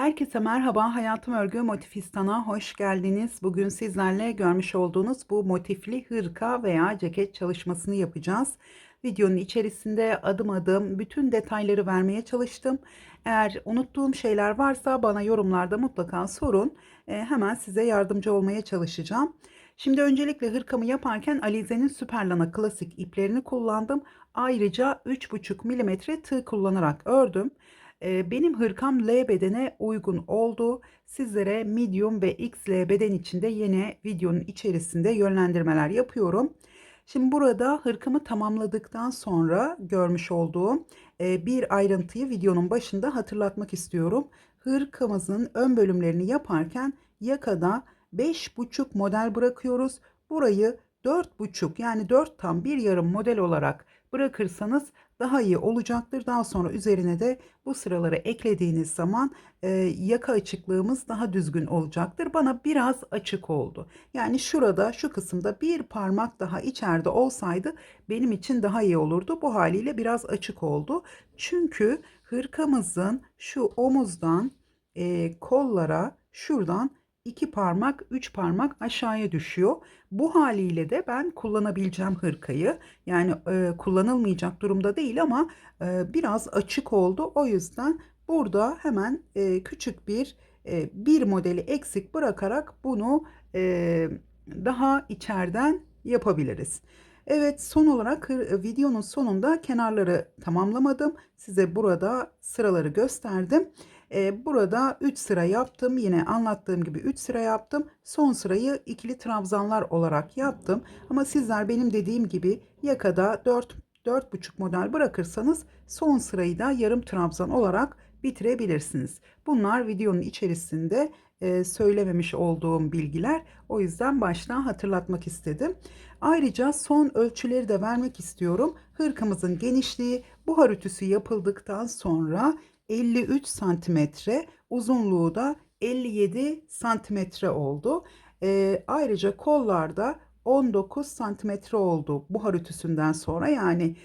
Herkese merhaba, Hayatım Örgü Motifistan'a hoş geldiniz. Bugün sizlerle görmüş olduğunuz bu motifli hırka veya ceket çalışmasını yapacağız. Videonun içerisinde adım adım bütün detayları vermeye çalıştım. Eğer unuttuğum şeyler varsa bana yorumlarda mutlaka sorun. Hemen size yardımcı olmaya çalışacağım. Şimdi öncelikle hırkamı yaparken Alize'nin Süperlana klasik iplerini kullandım. Ayrıca 3,5 milimetre tığ kullanarak ördüm. Benim hırkam L bedene uygun oldu. Sizlere medium ve XL beden içinde yine videonun içerisinde yönlendirmeler yapıyorum. Şimdi burada hırkamı tamamladıktan sonra görmüş olduğum bir ayrıntıyı videonun başında hatırlatmak istiyorum. Hırkamızın ön bölümlerini yaparken yakada 5,5 model bırakıyoruz. Burayı 4,5 yani 4 tam bir yarım model olarak bırakırsanız daha iyi olacaktır. Daha sonra üzerine de bu sıraları eklediğiniz zaman yaka açıklığımız daha düzgün olacaktır. Bana biraz açık oldu. Yani şurada şu kısımda bir parmak daha içeride olsaydı benim için daha iyi olurdu. Bu haliyle biraz açık oldu. Çünkü hırkamızın şu omuzdan kollara şuradan 2 parmak 3 parmak aşağıya düşüyor. Bu haliyle de ben kullanabileceğim hırkayı yani kullanılmayacak durumda değil ama biraz açık oldu. O yüzden burada hemen küçük bir modeli eksik bırakarak bunu daha içeriden yapabiliriz. Evet, son olarak videonun sonunda kenarları tamamlamadım. Size burada sıraları gösterdim. Burada 3 sıra yaptım. Yine anlattığım gibi 3 sıra yaptım. Son sırayı ikili trabzanlar olarak yaptım. Ama sizler benim dediğim gibi yakada 4,5 model bırakırsanız son sırayı da yarım trabzan olarak bitirebilirsiniz. Bunlar videonun içerisinde söylememiş olduğum bilgiler. O yüzden baştan hatırlatmak istedim. Ayrıca son ölçüleri de vermek istiyorum. Hırkamızın genişliği buhar ütüsü yapıldıktan sonra 53 santimetre, uzunluğu da 57 santimetre oldu. Ayrıca kollarda 19 santimetre oldu buhar ütüsünden sonra. Yani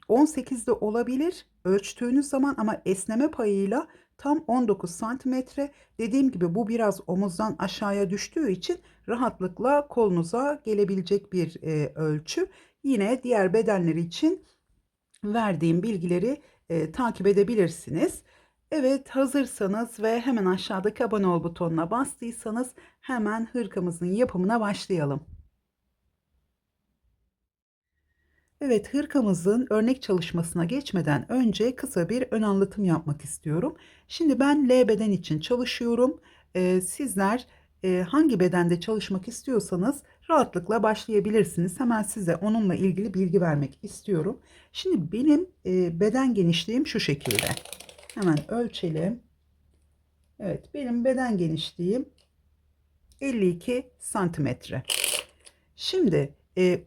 18 de olabilir ölçtüğünüz zaman ama esneme payıyla tam 19 santimetre. Dediğim gibi bu biraz omuzdan aşağıya düştüğü için rahatlıkla kolunuza gelebilecek bir ölçü. Yine diğer bedenler için verdiğim bilgileri takip edebilirsiniz. Evet, hazırsanız ve hemen aşağıdaki abone ol butonuna bastıysanız hemen hırkamızın yapımına başlayalım. Evet, hırkamızın örnek çalışmasına geçmeden önce kısa bir ön anlatım yapmak istiyorum. Şimdi ben L beden için çalışıyorum. Sizler hangi bedende çalışmak istiyorsanız rahatlıkla başlayabilirsiniz. Hemen size onunla ilgili bilgi vermek istiyorum. Şimdi benim beden genişliğim şu şekilde. Hemen ölçelim. Evet, benim beden genişliğim 52 santimetre. Şimdi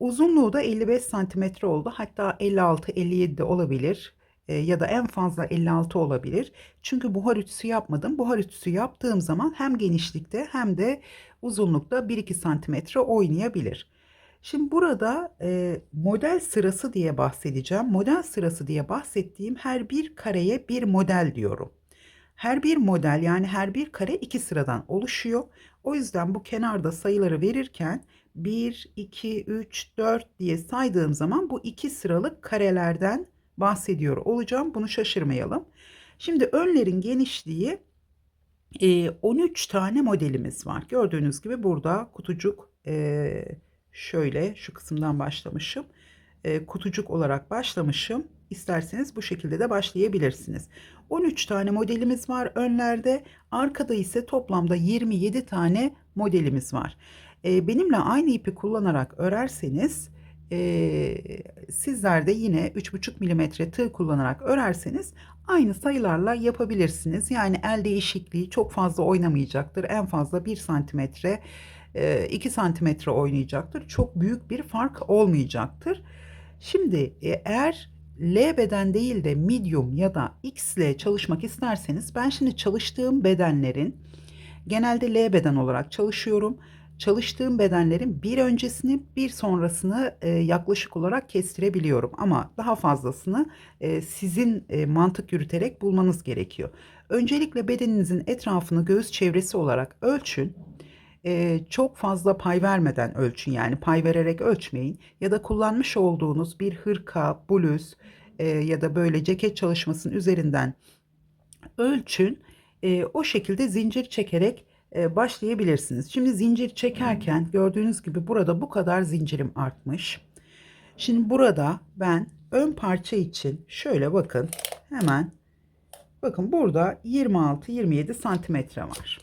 uzunluğu da 55 santimetre oldu. Hatta 56-57 de olabilir. Ya da en fazla 56 olabilir. Çünkü buhar ütüsü yapmadım. Buhar ütüsü yaptığım zaman hem genişlikte hem de uzunlukta 1-2 santimetre oynayabilir. Şimdi burada model sırası diye bahsedeceğim. Model sırası diye bahsettiğim her bir kareye bir model diyorum. Her bir model yani her bir kare 2 sıradan oluşuyor. O yüzden bu kenarda sayıları verirken 1, 2, 3, 4 diye saydığım zaman bu 2 sıralık karelerden bahsediyor olacağım. Bunu şaşırmayalım. Şimdi önlerin genişliği 13 tane modelimiz var. Gördüğünüz gibi burada kutucuk şöyle şu kısımdan başlamışım. Kutucuk olarak başlamışım. İsterseniz bu şekilde de başlayabilirsiniz. 13 tane modelimiz var önlerde. Arkada ise toplamda 27 tane modelimiz var. Benimle aynı ipi kullanarak örerseniz sizler de yine 3,5 milimetre tığ kullanarak örerseniz aynı sayılarla yapabilirsiniz. Yani el değişikliği çok fazla oynamayacaktır. En fazla 1 santimetre 2 santimetre oynayacaktır. Çok büyük bir fark olmayacaktır. Şimdi eğer L beden değil de medium ya da X ile çalışmak isterseniz ben şimdi çalıştığım bedenlerin genelde L beden olarak çalışıyorum. çalıştığım bedenlerin bir öncesini bir sonrasını yaklaşık olarak kestirebiliyorum. Ama daha fazlasını sizin mantık yürüterek bulmanız gerekiyor. Öncelikle bedeninizin etrafını göğüs çevresi olarak ölçün. Çok fazla pay vermeden ölçün, yani pay vererek ölçmeyin, ya da kullanmış olduğunuz bir hırka, bluz ya da böyle ceket çalışmasının üzerinden ölçün. O şekilde zincir çekerek başlayabilirsiniz. Şimdi zincir çekerken gördüğünüz gibi burada bu kadar zincirim artmış. Şimdi burada ben ön parça için şöyle bakın, hemen bakın, burada 26-27 santimetre var.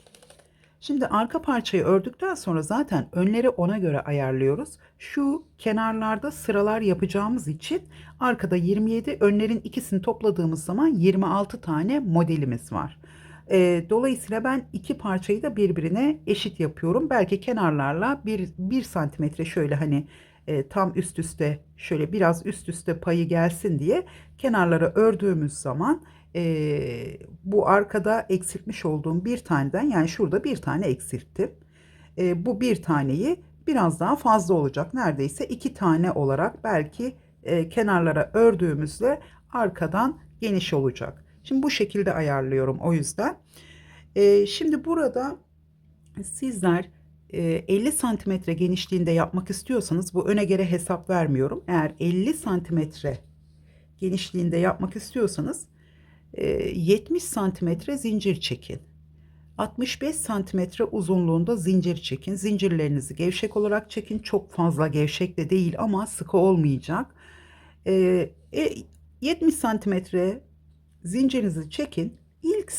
Şimdi arka parçayı ördükten sonra zaten önleri ona göre ayarlıyoruz. Şu kenarlarda sıralar yapacağımız için arkada 27, önlerin ikisini topladığımız zaman 26 tane modelimiz var. Dolayısıyla ben iki parçayı da birbirine eşit yapıyorum. Belki kenarlarla bir santimetre şöyle, hani tam üst üste, şöyle biraz üst üste payı gelsin diye kenarları ördüğümüz zaman bu arkada eksiltmiş olduğum bir taneden, yani şurada bir tane eksilttim. Bu bir taneyi biraz daha fazla olacak. Neredeyse iki tane olarak belki kenarlara ördüğümüzde arkadan geniş olacak. Şimdi bu şekilde ayarlıyorum o yüzden. Şimdi burada sizler 50 santimetre genişliğinde yapmak istiyorsanız, bu öne göre hesap vermiyorum. Eğer 50 santimetre genişliğinde yapmak istiyorsanız 70 santimetre zincir çekin. 65 santimetre uzunluğunda zincir çekin. Zincirlerinizi gevşek olarak çekin. Çok fazla gevşek de değil ama sıkı olmayacak. 70 santimetre zincirinizi çekin. İlk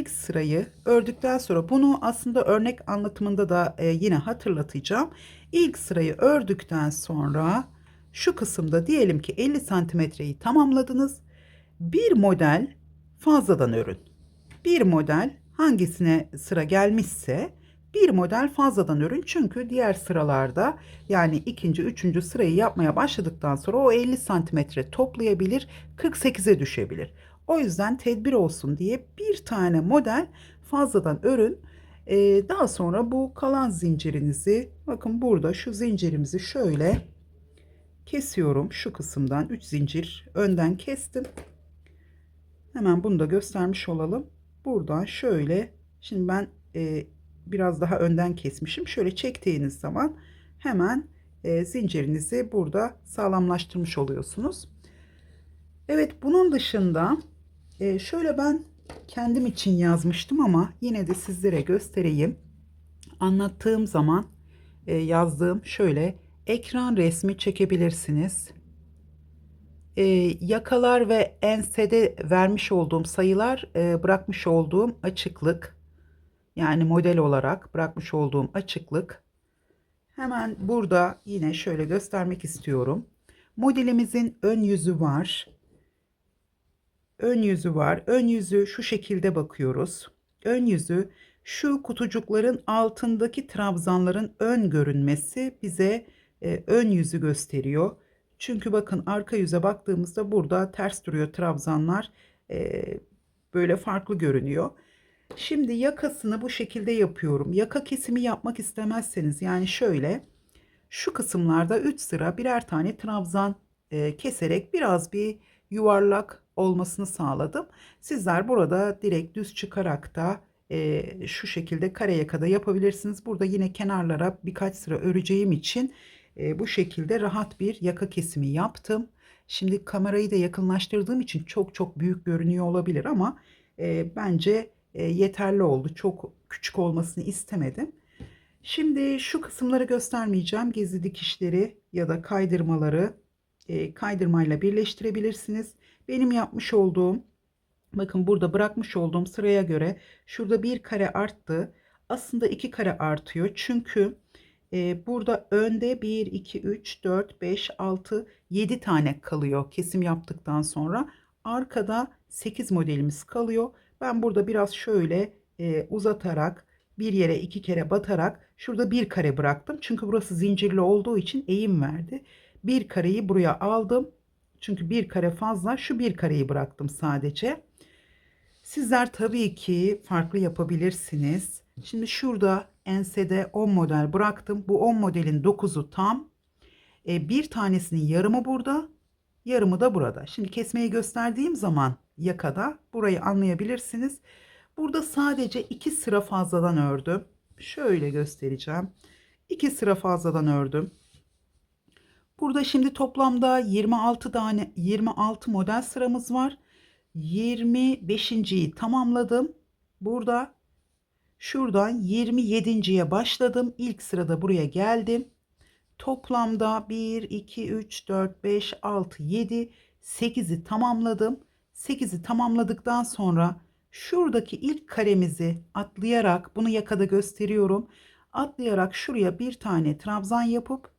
sırayı ördükten sonra, bunu aslında örnek anlatımında da yine hatırlatacağım. İlk sırayı ördükten sonra şu kısımda diyelim ki 50 santimetreyi tamamladınız. Bir model fazladan örün. Bir model hangisine sıra gelmişse bir model fazladan örün. Çünkü diğer sıralarda, yani ikinci, üçüncü sırayı yapmaya başladıktan sonra o 50 santimetre toplayabilir, 48'e düşebilir. O yüzden tedbir olsun diye bir tane model fazladan örün. Daha sonra bu kalan zincirinizi, bakın burada şu zincirimizi şöyle kesiyorum. Şu kısımdan 3 zincir önden kestim. Hemen bunu da göstermiş olalım. Buradan şöyle, şimdi ben biraz daha önden kesmişim. Şöyle çektiğiniz zaman hemen zincirinizi burada sağlamlaştırmış oluyorsunuz. Evet, bunun dışında şöyle ben kendim için yazmıştım ama yine de sizlere göstereyim. Anlattığım zaman yazdığım şöyle ekran resmi çekebilirsiniz. Yakalar ve ensede vermiş olduğum sayılar, bırakmış olduğum açıklık, yani model olarak bırakmış olduğum açıklık. Hemen burada yine şöyle göstermek istiyorum. Modelimizin ön yüzü var. Ön yüzü var. Ön yüzü şu şekilde bakıyoruz. Ön yüzü, şu kutucukların altındaki trabzanların ön görünmesi bize ön yüzü gösteriyor. Çünkü bakın, arka yüze baktığımızda burada ters duruyor trabzanlar. Böyle farklı görünüyor. Şimdi yakasını bu şekilde yapıyorum. Yaka kesimi yapmak istemezseniz, yani şöyle şu kısımlarda 3 sıra birer tane trabzan keserek biraz bir yuvarlak olmasını sağladım. Sizler burada direkt düz çıkarak da şu şekilde kare yakada yapabilirsiniz. Burada yine kenarlara birkaç sıra öreceğim için bu şekilde rahat bir yaka kesimi yaptım. Şimdi kamerayı da yakınlaştırdığım için çok çok büyük görünüyor olabilir ama bence yeterli oldu. Çok küçük olmasını istemedim. Şimdi şu kısımları göstermeyeceğim. Gizli dikişleri ya da kaydırmaları kaydırmayla birleştirebilirsiniz. Benim yapmış olduğum, bakın burada bırakmış olduğum sıraya göre şurada bir kare arttı. Aslında iki kare artıyor. Çünkü burada önde 1, 2, 3, 4, 5, 6, 7 tane kalıyor kesim yaptıktan sonra. Arkada 8 modelimiz kalıyor. Ben burada biraz şöyle uzatarak, bir yere iki kere batarak şurada bir kare bıraktım. Çünkü burası zincirli olduğu için eğim verdi. Bir kareyi buraya aldım. Çünkü bir kare fazla, şu bir kareyi bıraktım sadece. Sizler tabii ki farklı yapabilirsiniz. Şimdi şurada ensede 10 model bıraktım. Bu 10 modelin 9'u tam. Bir tanesinin yarımı burada, yarımı da burada. Şimdi kesmeyi gösterdiğim zaman yakada burayı anlayabilirsiniz. Burada sadece 2 sıra fazladan ördüm. Şöyle göstereceğim. 2 sıra fazladan ördüm. Burada şimdi toplamda 26 model sıramız var. 25.yi tamamladım. Burada şuradan 27.ye başladım. İlk sırada buraya geldim. Toplamda 1, 2, 3, 4, 5, 6, 7, 8'i tamamladım. 8'i tamamladıktan sonra şuradaki ilk karemizi atlayarak, bunu yakada gösteriyorum. Atlayarak şuraya bir tane trabzan yapıp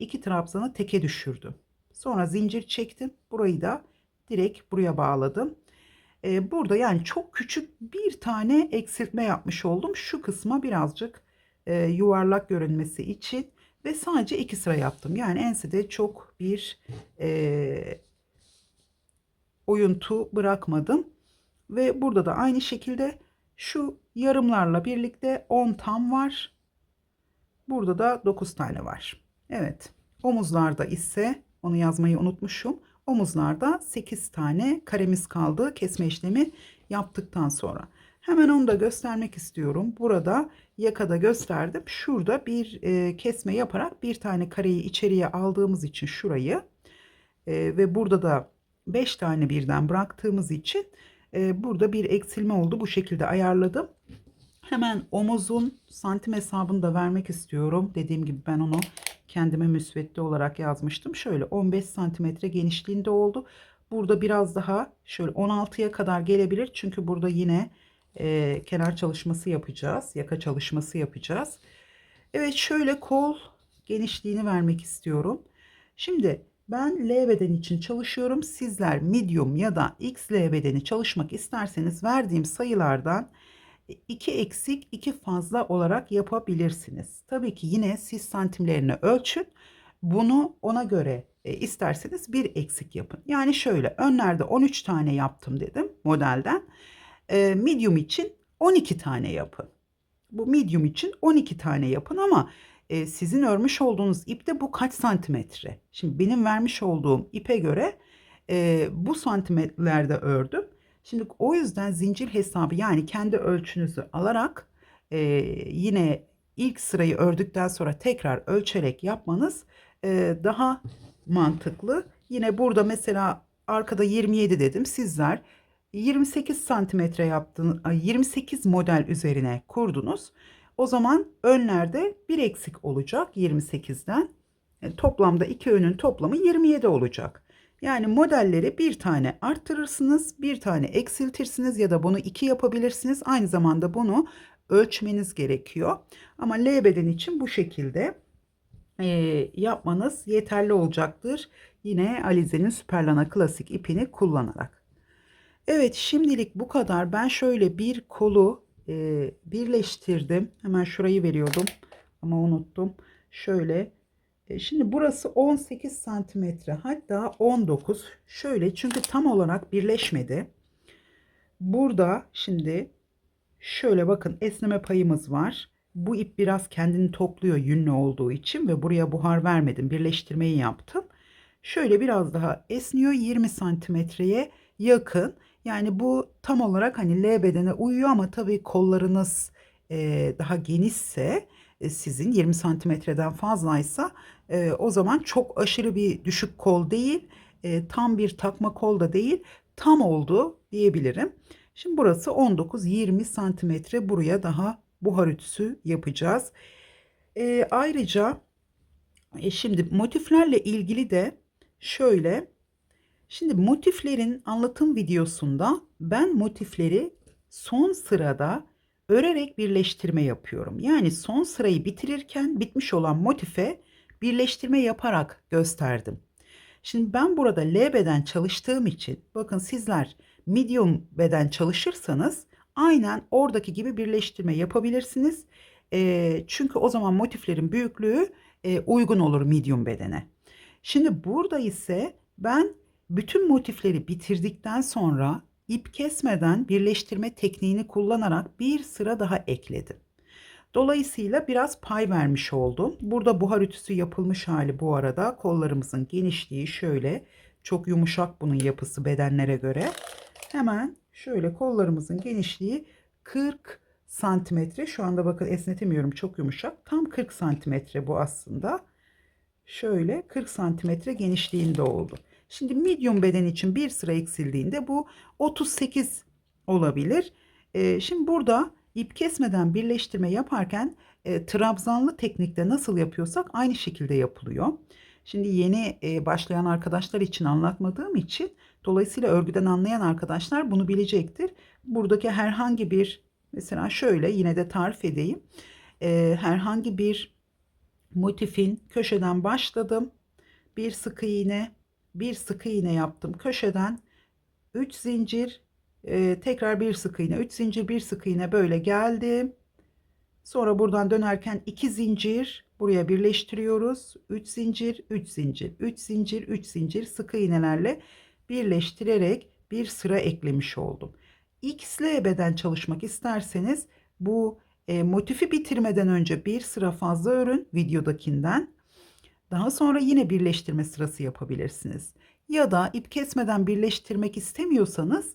iki trabzanı teke düşürdüm. Sonra zincir çektim. Burayı da direkt buraya bağladım. Burada yani çok küçük bir tane eksiltme yapmış oldum. Şu kısma birazcık yuvarlak görünmesi için ve sadece 2 sıra yaptım. Yani ensede çok bir oyuntu bırakmadım. Ve burada da aynı şekilde şu yarımlarla birlikte 10 tam var. Burada da 9 tane var. Evet. Omuzlarda ise onu yazmayı unutmuşum. Omuzlarda 8 tane karemiz kaldı kesme işlemi yaptıktan sonra. Hemen onu da göstermek istiyorum. Burada yakada gösterdim. Şurada bir kesme yaparak bir tane kareyi içeriye aldığımız için şurayı ve burada da 5 tane birden bıraktığımız için burada bir eksilme oldu. Bu şekilde ayarladım. Hemen omuzun santim hesabını da vermek istiyorum. Dediğim gibi ben onu kendime müsvedde olarak yazmıştım. Şöyle 15 santimetre genişliğinde oldu. Burada biraz daha şöyle 16'ya kadar gelebilir. Çünkü burada yine kenar çalışması yapacağız. Yaka çalışması yapacağız. Evet, şöyle kol genişliğini vermek istiyorum. Şimdi ben L beden için çalışıyorum. Sizler medium ya da XL bedeni çalışmak isterseniz verdiğim sayılardan 2 eksik 2 fazla olarak yapabilirsiniz. Tabii ki yine siz santimlerini ölçün. Bunu ona göre isterseniz bir eksik yapın. Yani şöyle önlerde 13 tane yaptım dedim modelden. Medium için 12 tane yapın. Bu medium için 12 tane yapın ama sizin örmüş olduğunuz ipte bu kaç santimetre? Şimdi benim vermiş olduğum ipe göre bu santimetrelerde ördüm. Şimdi o yüzden zincir hesabı yani kendi ölçünüzü alarak yine ilk sırayı ördükten sonra tekrar ölçerek yapmanız daha mantıklı. Yine burada mesela arkada 27 dedim. Sizler 28 santimetre yaptınız, 28 model üzerine kurdunuz. O zaman önlerde bir eksik olacak 28'den. Toplamda iki önün toplamı 27 olacak. Yani modelleri bir tane arttırırsınız, bir tane eksiltirsiniz ya da bunu 2 yapabilirsiniz. Aynı zamanda bunu ölçmeniz gerekiyor. Ama L beden için bu şekilde yapmanız yeterli olacaktır. Yine Alize'nin Süperlana Klasik ipini kullanarak. Evet, şimdilik bu kadar. Ben şöyle bir kolu birleştirdim. Hemen şurayı veriyordum ama unuttum. Şöyle. Şimdi burası 18 santimetre, hatta 19. Şöyle, çünkü tam olarak birleşmedi. Burada şimdi şöyle bakın, esneme payımız var. Bu ip biraz kendini topluyor yünlü olduğu için ve buraya buhar vermedim. Birleştirmeyi yaptım. Şöyle biraz daha esniyor, 20 santimetreye yakın. Yani bu tam olarak hani L bedene uyuyor ama tabii kollarınız daha genişse sizin 20 santimetreden fazlaysa o zaman çok aşırı bir düşük kol değil, tam bir takma kol da değil, tam oldu diyebilirim. Şimdi burası 19-20 santimetre, buraya daha buhar ütüsü yapacağız. Ayrıca şimdi motiflerle ilgili de şöyle, şimdi motiflerin anlatım videosunda ben motifleri son sırada örerek birleştirme yapıyorum. Yani son sırayı bitirirken bitmiş olan motife birleştirme yaparak gösterdim. Şimdi ben burada L beden çalıştığım için, bakın sizler medium beden çalışırsanız aynen oradaki gibi birleştirme yapabilirsiniz. Çünkü o zaman motiflerin büyüklüğü uygun olur medium bedene. Şimdi burada ise ben bütün motifleri bitirdikten sonra ip kesmeden birleştirme tekniğini kullanarak bir sıra daha ekledim. Dolayısıyla biraz pay vermiş oldum. Burada buhar ütüsü yapılmış hali bu arada. Kollarımızın genişliği şöyle. Çok yumuşak bunun yapısı bedenlere göre. Hemen şöyle kollarımızın genişliği 40 santimetre. Şu anda bakın esnetemiyorum, çok yumuşak. Tam 40 santimetre bu aslında. Şöyle 40 santimetre genişliğinde oldu. Şimdi medium beden için bir sıra eksildiğinde bu 38 olabilir. Şimdi burada ip kesmeden birleştirme yaparken trabzanlı teknikte nasıl yapıyorsak aynı şekilde yapılıyor. Şimdi yeni başlayan arkadaşlar için anlatmadığım için, dolayısıyla örgüden anlayan arkadaşlar bunu bilecektir. Buradaki herhangi bir, mesela şöyle yine de tarif edeyim. Herhangi bir motifin köşeden başladım. Bir sık iğne, bir sık iğne yaptım köşeden. 3 zincir, tekrar bir sık iğne, 3 zincir, bir sık iğne, böyle geldim. Sonra buradan dönerken 2 zincir buraya birleştiriyoruz. 3 zincir, 3 zincir, 3 zincir, 3 zincir sık iğnelerle birleştirerek bir sıra eklemiş oldum. XL beden çalışmak isterseniz bu motifi bitirmeden önce bir sıra fazla örün videodakinden. Daha sonra yine birleştirme sırası yapabilirsiniz. Ya da ip kesmeden birleştirmek istemiyorsanız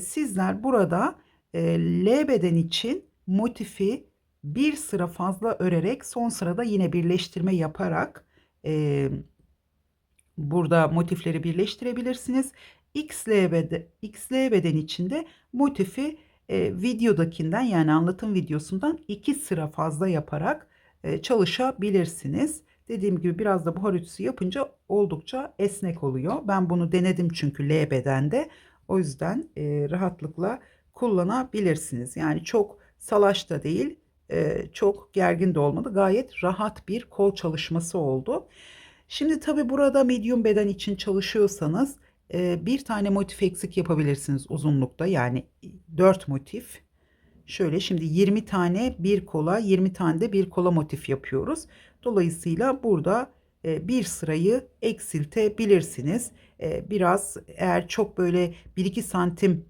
sizler burada L beden için motifi bir sıra fazla örerek son sırada yine birleştirme yaparak burada motifleri birleştirebilirsiniz. XL beden için de motifi videodakinden, yani anlatım videosundan 2 sıra fazla yaparak çalışabilirsiniz. Dediğim gibi biraz da buhar ütüsü yapınca oldukça esnek oluyor. Ben bunu denedim çünkü L bedende. O yüzden rahatlıkla kullanabilirsiniz. Yani çok salaş da değil, çok gergin de olmadı. Gayet rahat bir kol çalışması oldu. Şimdi tabi burada medium beden için çalışıyorsanız bir tane motif eksik yapabilirsiniz uzunlukta. Yani 4 motif. Şöyle şimdi 20 tane bir kola, 20 tane de bir kola motif yapıyoruz. Dolayısıyla burada bir sırayı eksiltebilirsiniz. Biraz eğer çok böyle 1-2 santim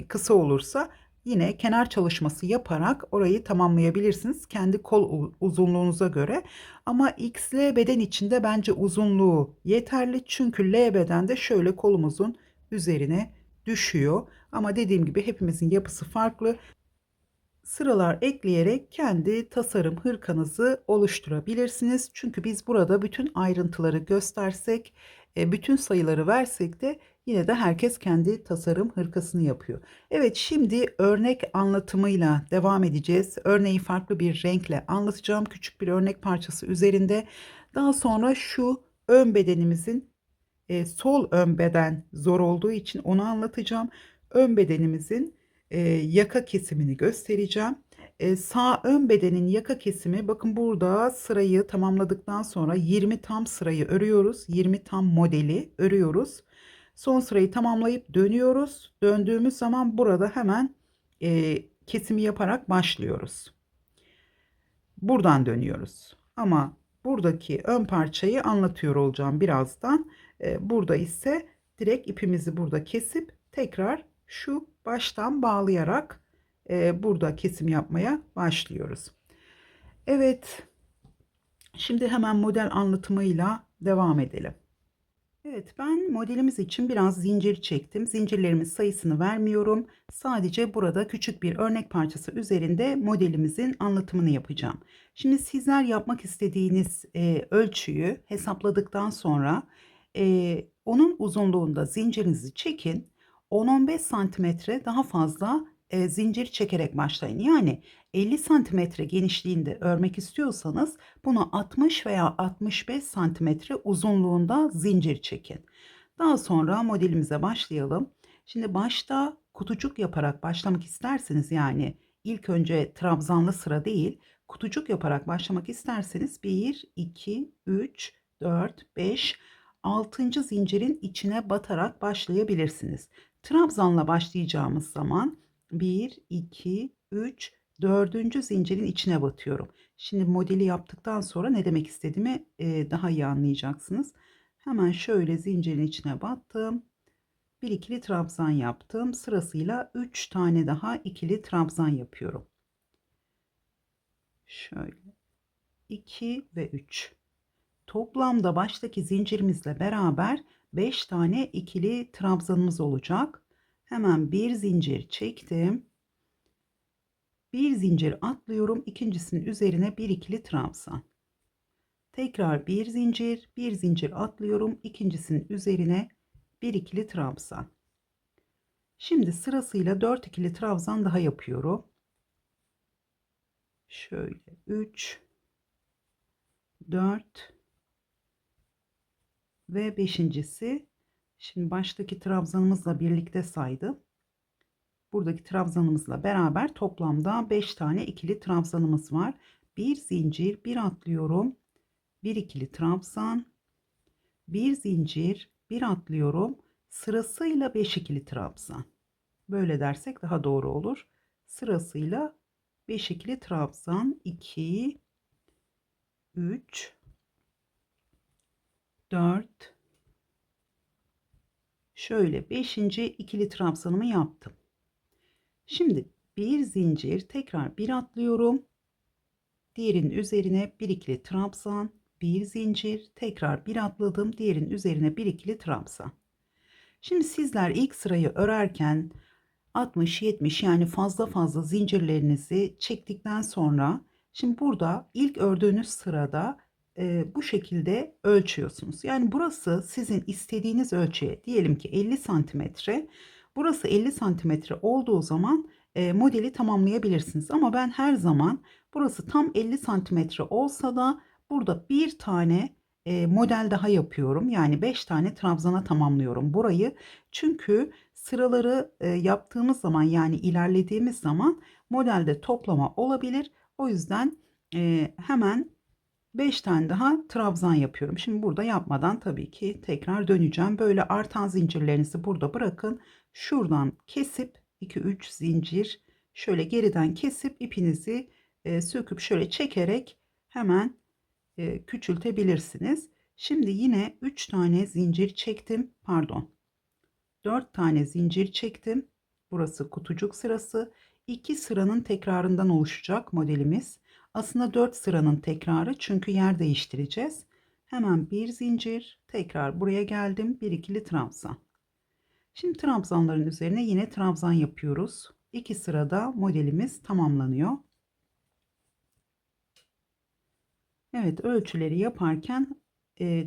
kısa olursa yine kenar çalışması yaparak orayı tamamlayabilirsiniz kendi kol uzunluğunuza göre. Ama XL beden içinde bence uzunluğu yeterli. Çünkü L bedende şöyle kolumuzun üzerine düşüyor. Ama dediğim gibi hepimizin yapısı farklı. Sıralar ekleyerek kendi tasarım hırkanızı oluşturabilirsiniz. Çünkü biz burada bütün ayrıntıları göstersek, bütün sayıları versek de yine de herkes kendi tasarım hırkasını yapıyor. Evet, şimdi örnek anlatımıyla devam edeceğiz. Örneği farklı bir renkle anlatacağım. Küçük bir örnek parçası üzerinde. Daha sonra şu ön bedenimizin, sol ön beden zor olduğu için onu anlatacağım. Ön bedenimizin yaka kesimini göstereceğim. Sağ ön bedenin yaka kesimi, bakın burada sırayı tamamladıktan sonra 20 tam sırayı örüyoruz. 20 tam modeli örüyoruz. Son sırayı tamamlayıp dönüyoruz. Döndüğümüz zaman burada hemen kesimi yaparak başlıyoruz. Buradan dönüyoruz. Ama buradaki ön parçayı anlatıyor olacağım birazdan. Burada ise direkt ipimizi burada kesip tekrar şu baştan bağlayarak burada kesim yapmaya başlıyoruz. Evet, şimdi hemen model anlatımıyla devam edelim. Evet, ben modelimiz için biraz zincir çektim. Zincirlerimin sayısını vermiyorum. Sadece burada küçük bir örnek parçası üzerinde modelimizin anlatımını yapacağım. Şimdi sizler yapmak istediğiniz ölçüyü hesapladıktan sonra onun uzunluğunda zincirinizi çekin. 10-15 santimetre daha fazla zincir çekerek başlayın. Yani 50 santimetre genişliğinde örmek istiyorsanız bunu 60 veya 65 santimetre uzunluğunda zincir çekin. Daha sonra modelimize başlayalım. Şimdi başta kutucuk yaparak başlamak isterseniz, yani ilk önce trabzanlı sıra değil, kutucuk yaparak başlamak isterseniz 1, 2, 3, 4, 5, 6. zincirin içine batarak başlayabilirsiniz. Trabzanla başlayacağımız zaman 1, 2, 3, 4. zincirin içine batıyorum. Şimdi modeli yaptıktan sonra ne demek istediğimi daha iyi anlayacaksınız. Hemen şöyle zincirin içine battım. Bir ikili trabzan yaptım. Sırasıyla 3 tane daha ikili trabzan yapıyorum. Şöyle 2 ve 3. Toplamda baştaki zincirimizle beraber 5 tane ikili trabzanımız olacak. Hemen bir zincir çektim. Bir zincir atlıyorum. İkincisinin üzerine bir ikili trabzan. Tekrar bir zincir atlıyorum. İkincisinin üzerine bir ikili trabzan. Şimdi sırasıyla 4 ikili trabzan daha yapıyorum. Şöyle 3, 4 ve beşincisi. Şimdi baştaki trabzanımızla birlikte saydım. Buradaki trabzanımızla beraber toplamda 5 tane ikili trabzanımız var. Bir zincir, bir atlıyorum. Bir ikili trabzan, bir zincir, bir atlıyorum. Sırasıyla 5 ikili trabzan. Böyle dersek daha doğru olur. Sırasıyla 5 ikili trabzan, 2, 3, 4. Şöyle 5. ikili trabzanımı yaptım. Şimdi bir zincir, tekrar bir atlıyorum. Diğerinin üzerine bir ikili trabzan, bir zincir, tekrar bir atladım. Diğerinin üzerine bir ikili trabzan. Şimdi sizler ilk sırayı örerken 60-70 yani fazla zincirlerinizi çektikten sonra şimdi burada ilk ördüğünüz sırada bu şekilde ölçüyorsunuz. Yani burası sizin istediğiniz ölçüye, diyelim ki 50 santimetre. Burası 50 santimetre olduğu zaman modeli tamamlayabilirsiniz. Ama ben her zaman burası tam 50 santimetre olsa da burada bir tane model daha yapıyorum. Yani 5 tane trabzana tamamlıyorum burayı. Çünkü sıraları yaptığımız zaman, yani ilerlediğimiz zaman modelde toplama olabilir. O yüzden hemen 5 tane daha trabzan yapıyorum. Şimdi burada yapmadan tabii ki tekrar döneceğim. Böyle artan zincirlerinizi burada bırakın. Şuradan kesip 2-3 zincir şöyle geriden kesip ipinizi söküp şöyle çekerek hemen küçültebilirsiniz. Şimdi yine 3 tane zincir çektim. Pardon. 4 tane zincir çektim. Burası kutucuk sırası. 2 sıranın tekrarından oluşacak modelimiz. Aslında 4 sıranın tekrarı, çünkü yer değiştireceğiz. Hemen bir zincir, tekrar buraya geldim. Bir ikili trabzan. Şimdi trabzanların üzerine yine trabzan yapıyoruz. 2 sırada modelimiz tamamlanıyor. Evet, ölçüleri yaparken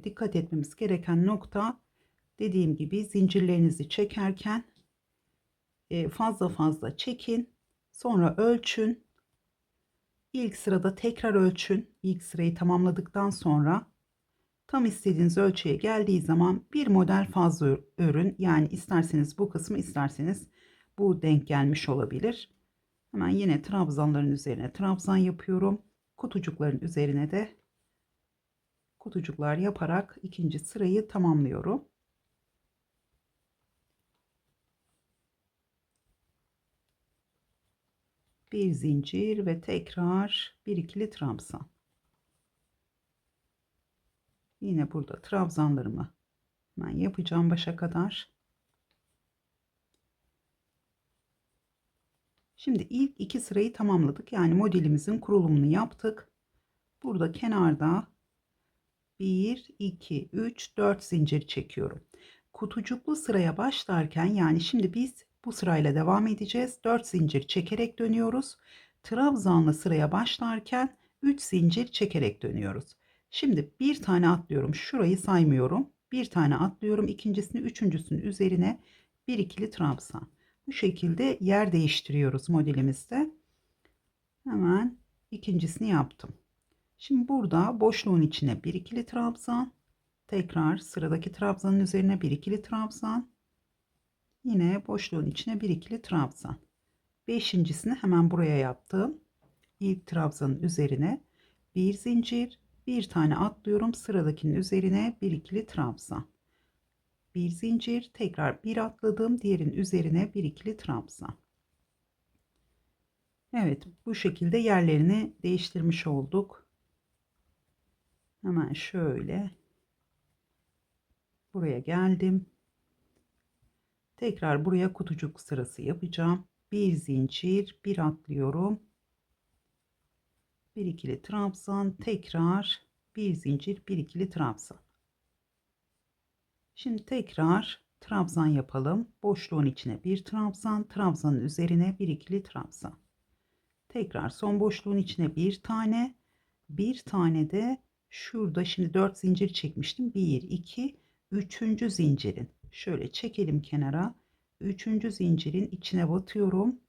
dikkat etmemiz gereken nokta, dediğim gibi zincirlerinizi çekerken fazla çekin. Sonra ölçün. İlk sırada tekrar ölçün. İlk sırayı tamamladıktan sonra tam istediğiniz ölçüye geldiği zaman bir model fazla örün. Yani isterseniz bu kısmı, isterseniz bu denk gelmiş olabilir. Hemen yine trabzanların üzerine trabzan yapıyorum. Kutucukların üzerine de kutucuklar yaparak ikinci sırayı tamamlıyorum. Bir zincir ve tekrar bir ikili trabzan. Yine burada trabzanlarımı ben yapacağım başa kadar. Şimdi ilk iki sırayı tamamladık. Yani modelimizin kurulumunu yaptık. Burada kenarda 1, 2, 3, 4 zincir çekiyorum. Kutucuklu sıraya başlarken, yani şimdi biz bu sırayla devam edeceğiz. 4 zincir çekerek dönüyoruz. Trabzanlı sıraya başlarken 3 zincir çekerek dönüyoruz. Şimdi bir tane atlıyorum. Şurayı saymıyorum. Bir tane atlıyorum. İkincisini, üçüncüsünün üzerine bir ikili trabzan. Bu şekilde yer değiştiriyoruz modelimizde. Hemen ikincisini yaptım. Şimdi burada boşluğun içine bir ikili trabzan, tekrar sıradaki trabzanın üzerine bir ikili trabzan, yine boşluğun içine bir ikili trabzan. Beşincisini hemen buraya yaptım. İlk trabzanın üzerine bir zincir, bir tane atlıyorum, sıradakinin üzerine bir ikili trabzan. Bir zincir, tekrar bir atladım, diğerin üzerine bir ikili trabzan. Evet, bu şekilde yerlerini değiştirmiş olduk. Hemen şöyle buraya geldim. Tekrar buraya kutucuk sırası yapacağım. Bir zincir, bir atlıyorum. Bir ikili trabzan, tekrar bir zincir, bir ikili trabzan. Şimdi tekrar trabzan yapalım. Boşluğun içine bir trabzan, trabzanın üzerine bir ikili trabzan. Tekrar son boşluğun içine bir tane de şurada şimdi 4 zincir çekmiştim. 1 2 3. zincirin. Şöyle çekelim kenara. 3. zincirin içine batıyorum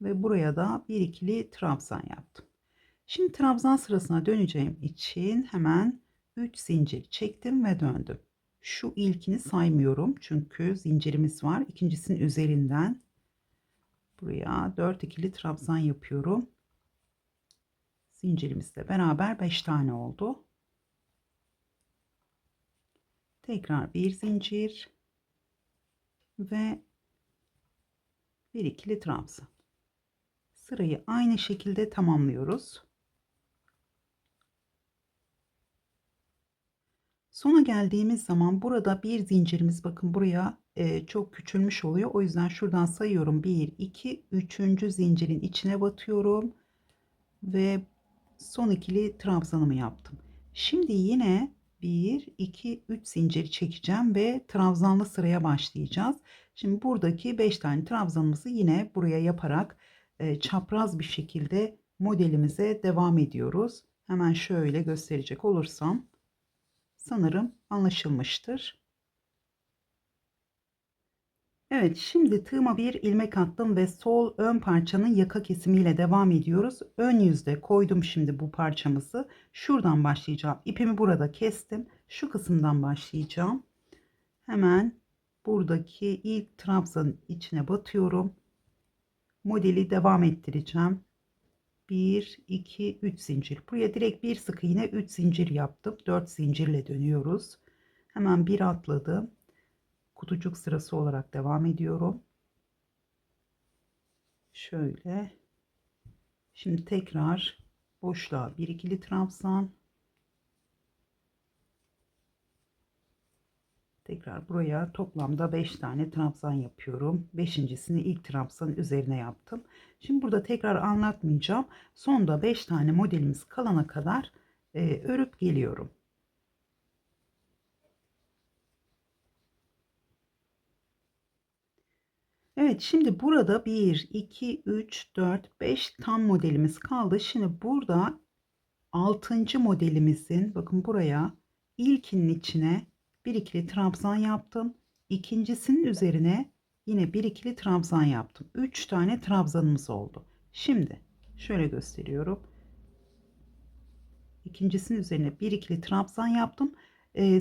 ve buraya da bir ikili trabzan yaptım. Şimdi trabzan sırasına döneceğim için hemen 3 zincir çektim ve döndüm. Şu ilkini saymıyorum çünkü zincirimiz var. İkincisinin üzerinden buraya 4 ikili trabzan yapıyorum. Zincirimizle beraber 5 tane oldu. Tekrar bir zincir ve bir ikili trabzan. Sırayı aynı şekilde tamamlıyoruz. Sona geldiğimiz zaman burada bir zincirimiz, bakın buraya çok küçülmüş oluyor. O yüzden şuradan sayıyorum. 1 2 3. zincirin içine batıyorum ve son ikili trabzanımı yaptım. Şimdi yine 1 2 3 zincir çekeceğim ve trabzanlı sıraya başlayacağız. Şimdi buradaki 5 tane trabzanımızı yine buraya yaparak çapraz bir şekilde modelimize devam ediyoruz. Hemen şöyle gösterecek olursam sanırım anlaşılmıştır. Evet, şimdi tığıma bir ilmek attım ve sol ön parçanın yaka kesimiyle devam ediyoruz. Ön yüzde koydum şimdi bu parçamızı. Şuradan başlayacağım. İpimi burada kestim. Şu kısımdan başlayacağım. Hemen buradaki ilk trabzanın içine batıyorum. Modeli devam ettireceğim. 1 2 3 zincir. Buraya direkt bir sık iğne 3 zincir yaptım. 4 zincirle dönüyoruz. Hemen bir atladım. Kutucuk sırası olarak devam ediyorum. Şöyle. Şimdi tekrar boşluğa bir ikili trabzan. Tekrar buraya toplamda 5 tane trabzan yapıyorum. Beşincisini ilk trabzanın üzerine yaptım. Şimdi burada tekrar anlatmayacağım. Sonda 5 tane modelimiz kalana kadar örüp geliyorum. Evet, şimdi burada 1 2 3 4 5 tam modelimiz kaldı. Şimdi burada 6. modelimizin, bakın buraya ilkinin içine bir ikili trabzan yaptım. İkincisinin üzerine yine bir ikili trabzan yaptım. 3 tane trabzanımız oldu. Şimdi şöyle gösteriyorum. İkincisinin üzerine bir ikili trabzan yaptım.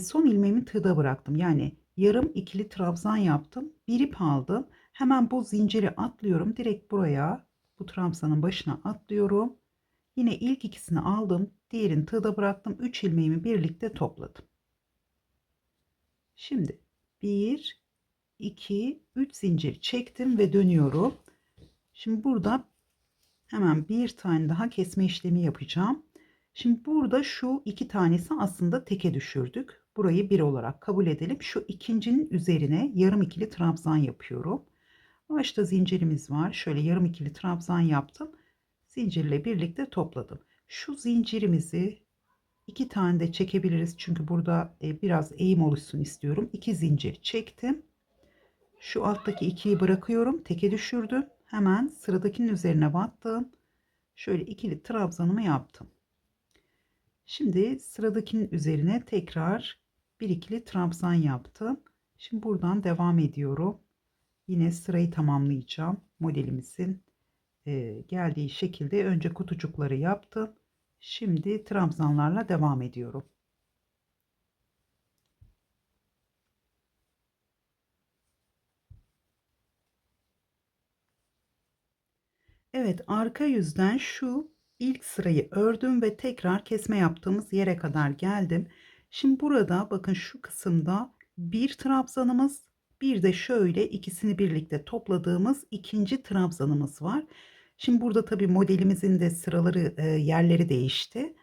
Son ilmeğimi tığda bıraktım. Yani yarım ikili trabzan yaptım. Bir ip aldım. Hemen bu zinciri atlıyorum. Direkt buraya, bu trabzanın başına atlıyorum. Yine ilk ikisini aldım. Diğerini tığda bıraktım. 3 ilmeğimi birlikte topladım. Şimdi 1, 2, 3 zincir çektim ve dönüyorum. Şimdi burada hemen bir tane daha kesme işlemi yapacağım. Şimdi burada şu iki tanesi aslında teke düşürdük. Burayı bir olarak kabul edelim. Şu ikincinin üzerine yarım ikili trabzan yapıyorum. Başta zincirimiz var. Şöyle yarım ikili trabzan yaptım. Zincirle birlikte topladım. Şu zincirimizi iki tane de çekebiliriz. Çünkü burada biraz eğim oluşsun istiyorum. 2 zincir çektim. Şu alttaki ikiyi bırakıyorum. Teke düşürdüm. Hemen sıradakinin üzerine battım. Şöyle ikili trabzanımı yaptım. Şimdi sıradakinin üzerine tekrar bir ikili trabzan yaptım. Şimdi buradan devam ediyorum. Yine sırayı tamamlayacağım. Modelimizin geldiği şekilde önce kutucukları yaptım. Şimdi trabzanlarla devam ediyorum. Evet, arka yüzden şu ilk sırayı ördüm ve tekrar kesme yaptığımız yere kadar geldim. Şimdi burada bakın şu kısımda bir trabzanımız, bir de şöyle ikisini birlikte topladığımız ikinci trabzanımız var. Şimdi burada tabii modelimizin de sıraları yerleri değişti.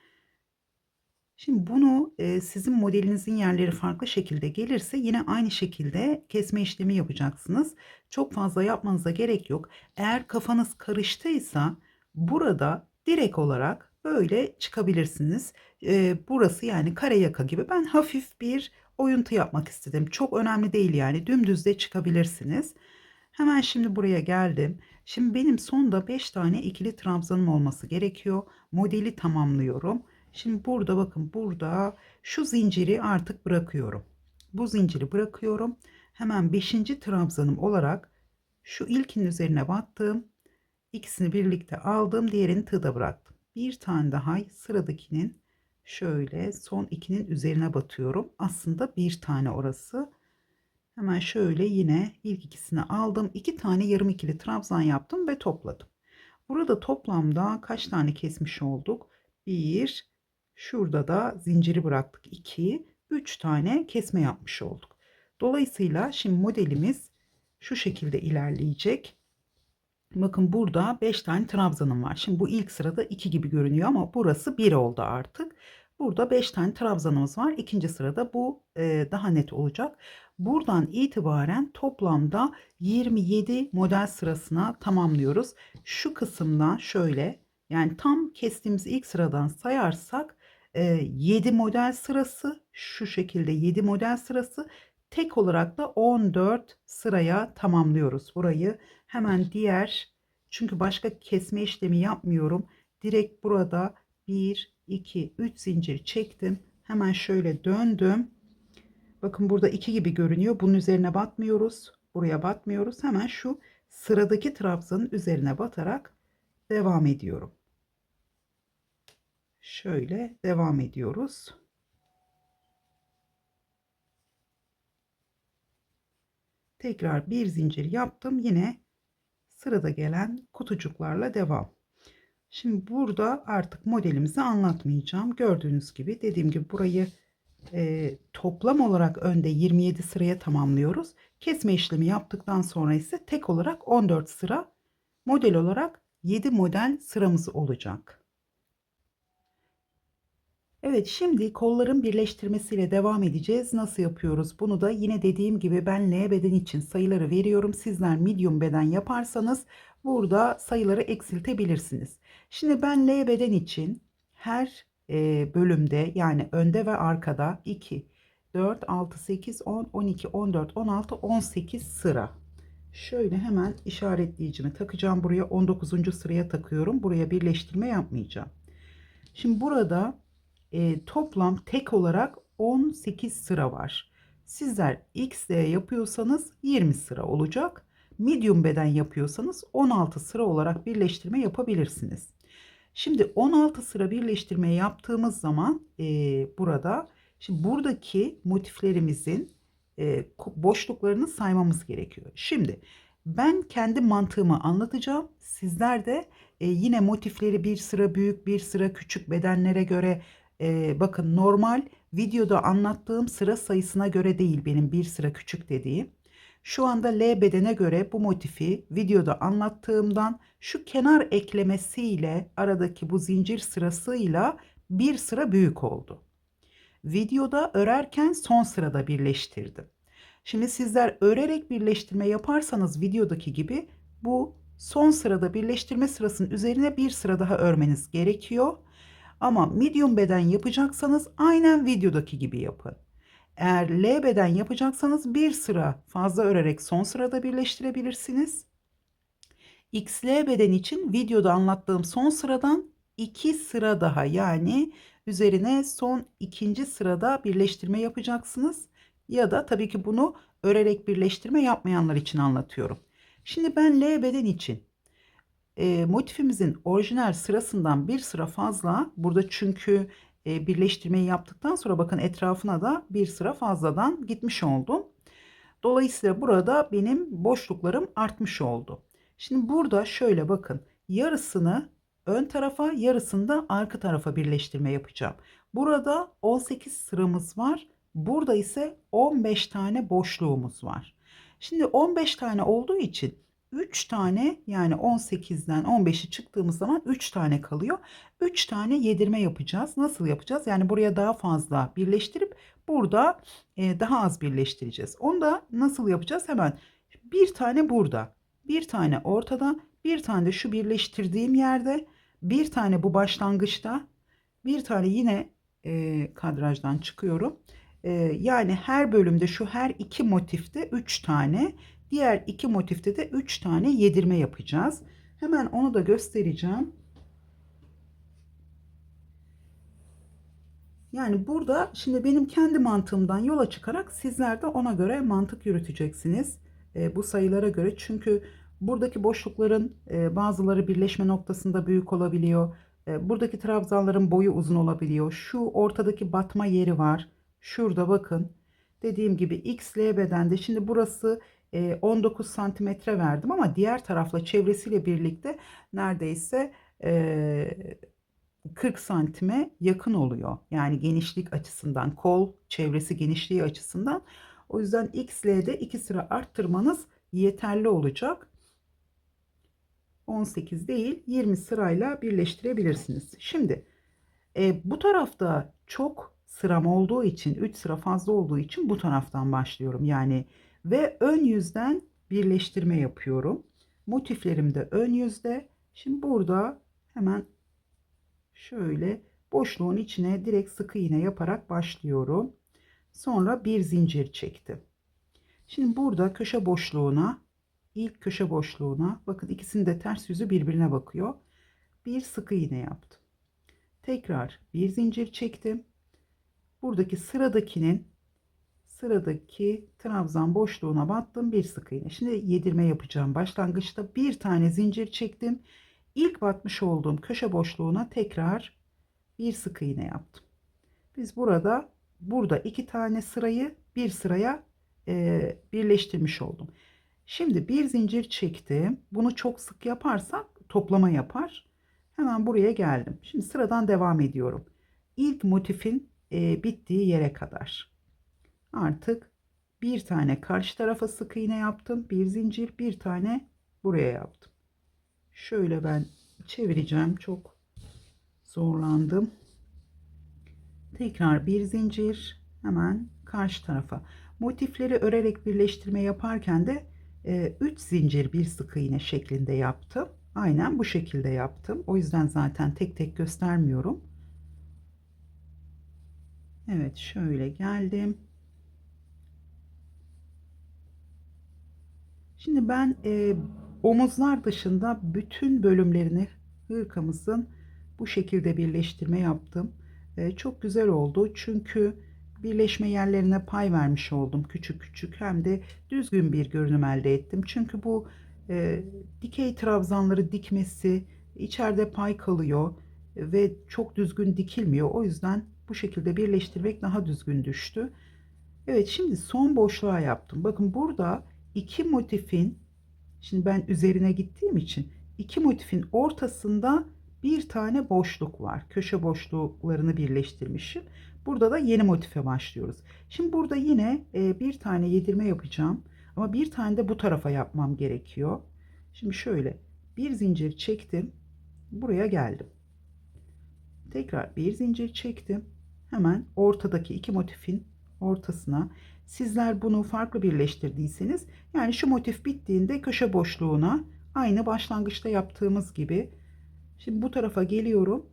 Şimdi bunu sizin modelinizin yerleri farklı şekilde gelirse yine aynı şekilde kesme işlemi yapacaksınız. Çok fazla yapmanıza gerek yok. Eğer kafanız karıştıysa Burada direkt olarak böyle çıkabilirsiniz. Burası yani kare yaka gibi. Ben hafif bir oyuntu yapmak istedim. Çok önemli değil yani. Dümdüz de çıkabilirsiniz. Hemen şimdi buraya geldim. Şimdi benim sonda 5 tane ikili trabzanım olması gerekiyor. Modeli tamamlıyorum. Şimdi burada bakın, burada şu zinciri artık bırakıyorum. Bu zinciri bırakıyorum. Hemen 5. trabzanım olarak şu ilkinin üzerine battım. İkisini birlikte aldım. Diğerini tığda bıraktım. Bir tane daha sıradakinin şöyle son ikinin üzerine batıyorum. Aslında bir tane orası. Hemen şöyle yine ilk ikisini aldım. 2 tane yarım ikili trabzan yaptım ve topladım. Burada toplamda kaç tane kesmiş olduk? 1, şurada da zinciri bıraktık. 2, 3 tane kesme yapmış olduk. Dolayısıyla şimdi modelimiz şu şekilde ilerleyecek. Bakın burada 5 tane trabzanım var. Şimdi bu ilk sırada 2 gibi görünüyor ama burası 1 oldu artık. Burada 5 tane trabzanımız var. İkinci sırada bu daha net olacak. Buradan itibaren toplamda 27 model sırasına tamamlıyoruz. Şu kısımdan şöyle, yani tam kestiğimiz ilk sıradan sayarsak 7 model sırası, şu şekilde 7 model sırası, tek olarak da 14 sıraya tamamlıyoruz burayı. Hemen diğer, çünkü başka kesme işlemi yapmıyorum. Direkt burada 1, 2, 3 zincir çektim. Hemen şöyle döndüm. Bakın burada 2 gibi görünüyor. Bunun üzerine batmıyoruz. Buraya batmıyoruz. Hemen şu sıradaki trabzanın üzerine batarak devam ediyorum. Şöyle devam ediyoruz. Tekrar bir zincir yaptım. Yine sırada gelen kutucuklarla devam. Şimdi burada artık modelimizi anlatmayacağım. Gördüğünüz gibi, dediğim gibi burayı toplam olarak önde 27 sıraya tamamlıyoruz. Kesme işlemi yaptıktan sonra ise tek olarak 14 sıra, model olarak 7 model sıramız olacak. Evet, şimdi kolların birleştirmesiyle devam edeceğiz. Nasıl yapıyoruz? Bunu da yine dediğim gibi ben L beden için sayıları veriyorum. Sizler medium beden yaparsanız burada sayıları eksiltebilirsiniz. Şimdi ben L beden için her bölümde, yani önde ve arkada 2, 4, 6, 8, 10, 12, 14, 16, 18 sıra. Şöyle hemen işaretleyicimi takacağım. Buraya 19. sıraya takıyorum. Buraya birleştirme yapmayacağım. Şimdi burada toplam tek olarak 18 sıra var. Sizler XL yapıyorsanız 20 sıra olacak. Medium beden yapıyorsanız 16 sıra olarak birleştirme yapabilirsiniz. Şimdi 16 sıra birleştirme yaptığımız zaman burada, şimdi buradaki motiflerimizin boşluklarını saymamız gerekiyor. Şimdi ben kendi mantığımı anlatacağım. Sizler de yine motifleri bir sıra büyük, bir sıra küçük bedenlere göre, bakın normal videoda anlattığım sıra sayısına göre değil benim bir sıra küçük dediğim. Şu anda L bedene göre bu motifi videoda anlattığımdan şu kenar eklemesiyle aradaki bu zincir sırasıyla bir sıra büyük oldu. Videoda örerken son sırada birleştirdim. Şimdi sizler örerek birleştirme yaparsanız videodaki gibi bu son sırada birleştirme sırasının üzerine bir sıra daha örmeniz gerekiyor. Ama medium beden yapacaksanız aynen videodaki gibi yapın. Eğer L beden yapacaksanız bir sıra fazla örerek son sırada birleştirebilirsiniz. XL beden için videoda anlattığım son sıradan 2 sıra daha, yani üzerine son ikinci sırada birleştirme yapacaksınız. Ya da tabii ki bunu örerek birleştirme yapmayanlar için anlatıyorum. Şimdi ben L beden için motifimizin orijinal sırasından bir sıra fazla burada, çünkü birleştirmeyi yaptıktan sonra bakın etrafına da bir sıra fazladan gitmiş oldum. Dolayısıyla burada benim boşluklarım artmış oldu. Şimdi burada şöyle bakın, yarısını ön tarafa, yarısını da arka tarafa birleştirme yapacağım. Burada 18 sıramız var. Burada ise 15 tane boşluğumuz var. Şimdi 15 tane olduğu için 3 tane, yani 18'den 15'i çıktığımız zaman 3 tane kalıyor. 3 tane yedirme yapacağız. Nasıl yapacağız? Yani buraya daha fazla birleştirip burada daha az birleştireceğiz. Onu da nasıl yapacağız? Hemen bir tane burada, bir tane ortada, Bir tane de şu birleştirdiğim yerde, bir tane bu başlangıçta, bir tane yine kadrajdan çıkıyorum. Yani her bölümde şu her iki motifte 3 tane, diğer iki motifte de 3 tane yedirme yapacağız. Hemen onu da göstereceğim. Yani burada şimdi benim kendi mantığımdan yola çıkarak sizler de ona göre mantık yürüteceksiniz. Bu sayılara göre, çünkü buradaki boşlukların bazıları birleşme noktasında büyük olabiliyor. Buradaki trabzanların boyu uzun olabiliyor. Şu ortadaki batma yeri var. Şurada bakın. Dediğim gibi XL bedende şimdi burası 19 santimetre verdim ama diğer tarafla çevresiyle birlikte neredeyse 40 santime yakın oluyor. Yani genişlik açısından, kol çevresi genişliği açısından. O yüzden XL'de 2 sıra arttırmanız yeterli olacak. 18 değil 20 sırayla birleştirebilirsiniz. Şimdi bu tarafta çok sıram olduğu için, 3 sıra fazla olduğu için bu taraftan başlıyorum. Yani ve ön yüzden birleştirme yapıyorum. Motiflerim de ön yüzde. Şimdi burada hemen şöyle boşluğun içine direkt sık iğne yaparak başlıyorum. Sonra bir zincir çektim. Şimdi burada köşe boşluğuna, ilk köşe boşluğuna, bakın ikisinin de ters yüzü birbirine bakıyor. Bir sık iğne yaptım. Tekrar bir zincir çektim. Buradaki sıradaki trabzan boşluğuna battım, bir sık iğne. Şimdi yedirme yapacağım. Başlangıçta bir tane zincir çektim. İlk batmış olduğum köşe boşluğuna tekrar bir sık iğne yaptım. Biz burada iki tane sırayı bir sıraya birleştirmiş oldum. Şimdi bir zincir çektim. Bunu çok sık yaparsak toplama yapar. Hemen buraya geldim. Şimdi sıradan devam ediyorum. İlk motifin bittiği yere kadar. Artık bir tane karşı tarafa sık iğne yaptım. Bir zincir, bir tane buraya yaptım. Şöyle ben çevireceğim. Çok zorlandım. Tekrar bir zincir, hemen karşı tarafa. Motifleri örerek birleştirme yaparken de 3 zincir bir sık iğne şeklinde yaptım. Aynen bu şekilde yaptım. O yüzden zaten tek tek göstermiyorum. Evet, şöyle geldim. Şimdi ben omuzlar dışında bütün bölümlerini hırkamızın bu şekilde birleştirme yaptım. Çok güzel oldu çünkü birleşme yerlerine pay vermiş oldum küçük küçük, hem de düzgün bir görünüm elde ettim. Çünkü bu dikey trabzanları dikmesi içeride pay kalıyor ve çok düzgün dikilmiyor. O yüzden bu şekilde birleştirmek daha düzgün düştü. Evet, şimdi son boşluğa yaptım. Bakın burada iki motifin, şimdi ben üzerine gittiğim için iki motifin ortasında bir tane boşluk var. Köşe boşluklarını birleştirmişim. Burada da yeni motife başlıyoruz. Şimdi burada yine bir tane yedirme yapacağım. Ama bir tane de bu tarafa yapmam gerekiyor. Şimdi şöyle bir zincir çektim. Buraya geldim. Tekrar bir zincir çektim. Hemen ortadaki iki motifin ortasına, sizler bunu farklı birleştirdiyseniz, yani şu motif bittiğinde köşe boşluğuna aynı başlangıçta yaptığımız gibi, şimdi bu tarafa geliyorum,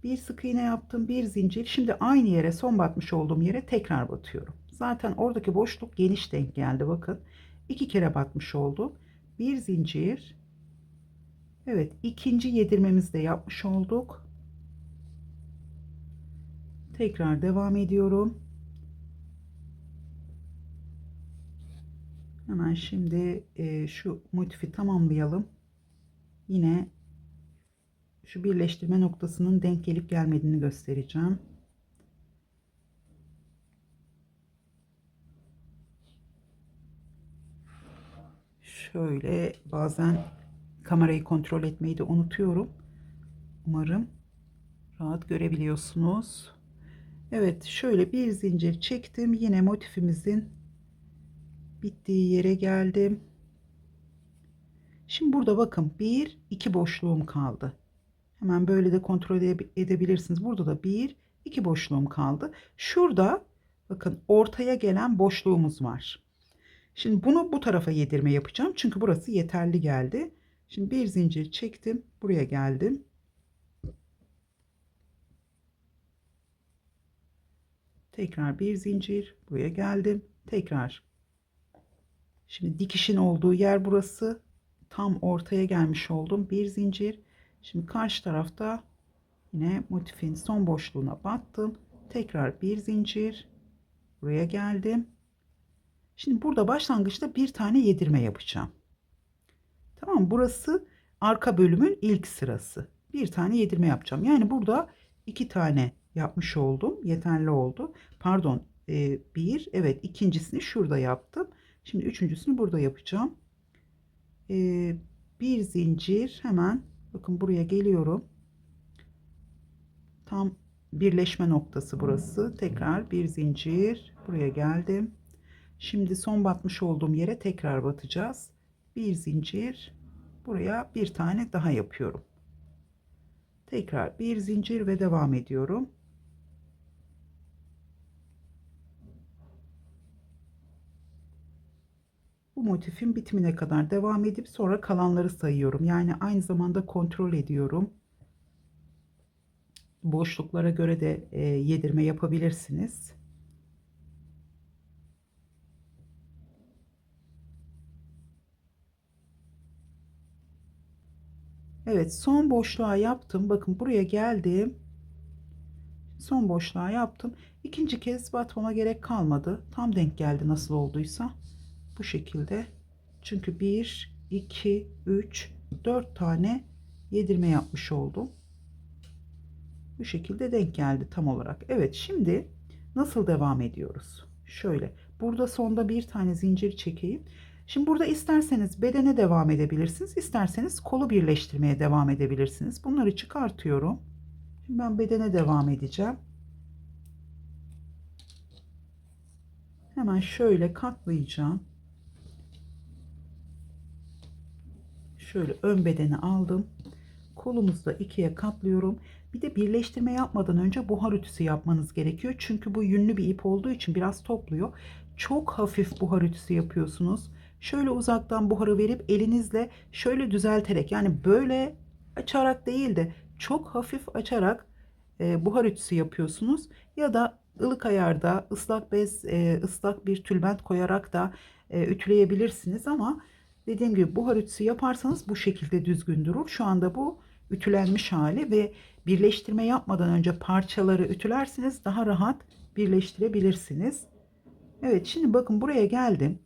bir sık iğne yaptım, bir zincir, şimdi aynı yere, son batmış olduğum yere tekrar batıyorum. Zaten oradaki boşluk geniş denk geldi, bakın iki kere batmış oldum, bir zincir. Evet, ikinci yedirmemizi de yapmış olduk. Tekrar devam ediyorum. Hemen şimdi şu motifi tamamlayalım. Yine şu birleştirme noktasının denk gelip gelmediğini göstereceğim. Şöyle bazen kamerayı kontrol etmeyi de unutuyorum. Umarım rahat görebiliyorsunuz. Evet, şöyle bir zincir çektim. Yine motifimizin bittiği yere geldim. Şimdi burada bakın bir iki boşluğum kaldı. Hemen böyle de kontrol edebilirsiniz. Burada da bir iki boşluğum kaldı. Şurada bakın ortaya gelen boşluğumuz var. Şimdi bunu bu tarafa yedirme yapacağım. Çünkü burası yeterli geldi. Şimdi bir zincir çektim. Buraya geldim. Tekrar bir zincir. Buraya geldim. Tekrar. Şimdi dikişin olduğu yer burası. Tam ortaya gelmiş oldum. Bir zincir. Şimdi karşı tarafta yine motifin son boşluğuna battım. Tekrar bir zincir. Buraya geldim. Şimdi burada başlangıçta bir tane yedirme yapacağım. Tamam, burası arka bölümün ilk sırası. Bir tane yedirme yapacağım. Yani burada iki tane yapmış oldum. Yeterli oldu. Pardon, bir. Evet, ikincisini şurada yaptım. Şimdi üçüncüsünü burada yapacağım. E, bir zincir, hemen bakın buraya geliyorum. Tam birleşme noktası burası. Tekrar bir zincir. Buraya geldim. Şimdi son batmış olduğum yere tekrar batacağız. Bir zincir. Buraya bir tane daha yapıyorum. Tekrar bir zincir ve devam ediyorum. Bu motifin bitimine kadar devam edip sonra kalanları sayıyorum. Yani aynı zamanda kontrol ediyorum. Boşluklara göre de yedirme yapabilirsiniz. Evet, son boşluğa yaptım. Bakın buraya geldim. Son boşluğa yaptım. İkinci kez batmama gerek kalmadı. Tam denk geldi nasıl olduysa. Bu şekilde. Çünkü 1, 2, 3, 4 tane yedirme yapmış oldum. Bu şekilde denk geldi tam olarak. Evet, şimdi nasıl devam ediyoruz? Şöyle. Burada sonda bir tane zincir çekeyim. Şimdi burada isterseniz bedene devam edebilirsiniz. İsterseniz kolu birleştirmeye devam edebilirsiniz. Bunları çıkartıyorum. Şimdi ben bedene devam edeceğim. Hemen şöyle katlayacağım. Şöyle ön bedeni aldım. Kolumuzu da ikiye katlıyorum. Bir de birleştirme yapmadan önce buhar ütüsü yapmanız gerekiyor. Çünkü bu yünlü bir ip olduğu için biraz topluyor. Çok hafif buhar ütüsü yapıyorsunuz. Şöyle uzaktan buharı verip elinizle şöyle düzelterek, yani böyle açarak değil de çok hafif açarak buhar ütüsü yapıyorsunuz. Ya da ılık ayarda ıslak bez, ıslak bir tülbent koyarak da ütüleyebilirsiniz, ama dediğim gibi buhar ütüsü yaparsanız bu şekilde düzgün durur. Şu anda bu ütülenmiş hali ve birleştirme yapmadan önce parçaları ütülersiniz, daha rahat birleştirebilirsiniz. Evet, şimdi bakın buraya geldim.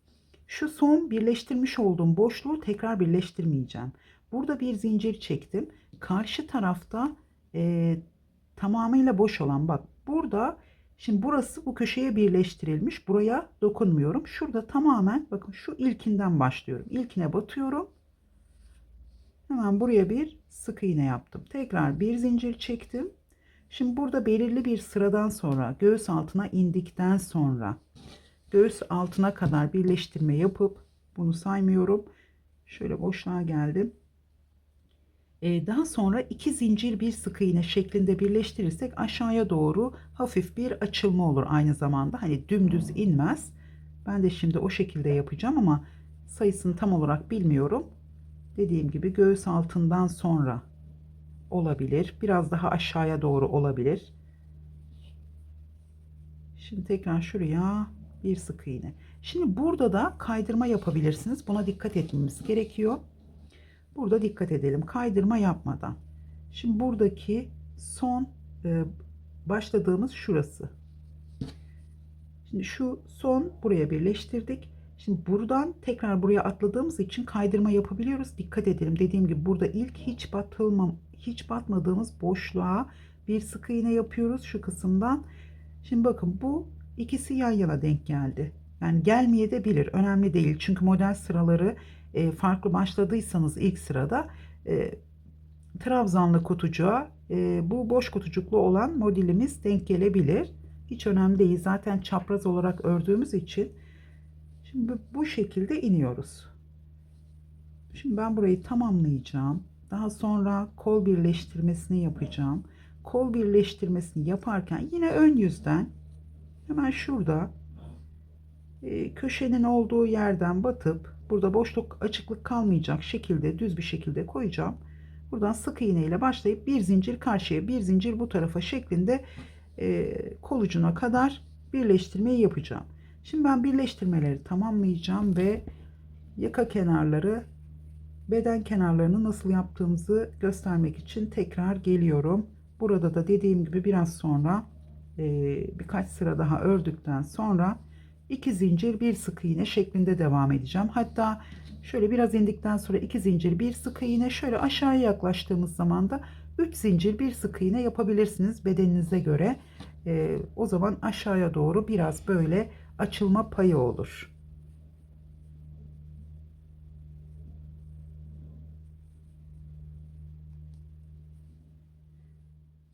Şu son birleştirmiş olduğum boşluğu tekrar birleştirmeyeceğim. Burada bir zincir çektim. Karşı tarafta tamamıyla boş olan, bak burada, şimdi burası bu köşeye birleştirilmiş. Buraya dokunmuyorum. Şurada tamamen bakın şu ilkinden başlıyorum. İlkine batıyorum. Hemen buraya bir sık iğne yaptım. Tekrar bir zincir çektim. Şimdi burada belirli bir sıradan sonra göğüs altına indikten sonra göğüs altına kadar birleştirme yapıp, bunu saymıyorum. Şöyle boşluğa geldim. Daha sonra iki zincir bir sık iğne şeklinde birleştirirsek aşağıya doğru hafif bir açılma olur aynı zamanda. Hani dümdüz inmez. Ben de şimdi o şekilde yapacağım ama sayısını tam olarak bilmiyorum. Dediğim gibi göğüs altından sonra olabilir. Biraz daha aşağıya doğru olabilir. Şimdi tekrar şuraya bir sık iğne. Şimdi burada da kaydırma yapabilirsiniz. Buna dikkat etmemiz gerekiyor. Burada dikkat edelim. Kaydırma yapmadan. Şimdi buradaki son başladığımız şurası. Şimdi şu son buraya birleştirdik. Şimdi buradan tekrar buraya atladığımız için kaydırma yapabiliyoruz. Dikkat edelim. Dediğim gibi burada ilk hiç batmadığımız boşluğa bir sık iğne yapıyoruz şu kısımdan. Şimdi bakın bu ikisi yan yana denk geldi. Yani gelmeye de bilir. Önemli değil. Çünkü model sıraları farklı başladıysanız ilk sırada trabzanlı kutucuğa bu boş kutucuklu olan modelimiz denk gelebilir. Hiç önemli değil. Zaten çapraz olarak ördüğümüz için. Şimdi bu şekilde iniyoruz. Şimdi ben burayı tamamlayacağım. Daha sonra kol birleştirmesini yapacağım. Kol birleştirmesini yaparken yine ön yüzden hemen şurada Köşenin olduğu yerden batıp burada boşluk açıklık kalmayacak şekilde düz bir şekilde koyacağım. Buradan sık iğne ile başlayıp bir zincir karşıya, bir zincir bu tarafa şeklinde kol ucuna kadar birleştirmeyi yapacağım. Şimdi ben birleştirmeleri tamamlayacağım ve yaka kenarları, beden kenarlarını nasıl yaptığımızı göstermek için tekrar geliyorum. Burada da dediğim gibi biraz sonra birkaç sıra daha ördükten sonra 2 zincir bir sık iğne şeklinde devam edeceğim. Hatta şöyle biraz indikten sonra 2 zincir bir sık iğne, şöyle aşağıya yaklaştığımız zaman da 3 zincir bir sık iğne yapabilirsiniz bedeninize göre. O zaman aşağıya doğru biraz böyle açılma payı olur.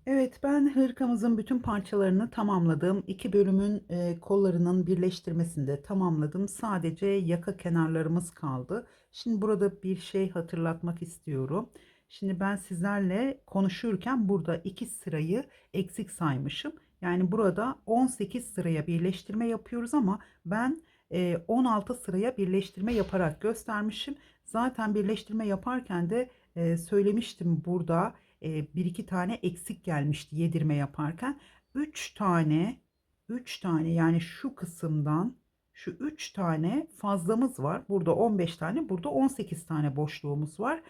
Evet, ben hırkamızın bütün parçalarını tamamladım. İki bölümün kollarının birleştirmesini de tamamladım. Sadece yaka kenarlarımız kaldı. Şimdi burada bir şey hatırlatmak istiyorum. Şimdi ben sizlerle konuşurken burada 2 sırayı eksik saymışım. Yani burada 18 sıraya birleştirme yapıyoruz ama ben 16 sıraya birleştirme yaparak göstermişim. Zaten birleştirme yaparken de söylemiştim burada bir iki tane eksik gelmişti yedirme yaparken. 3 tane yani şu kısımdan şu 3 tane fazlamız var. Burada 15 tane, burada 18 tane boşluğumuz var.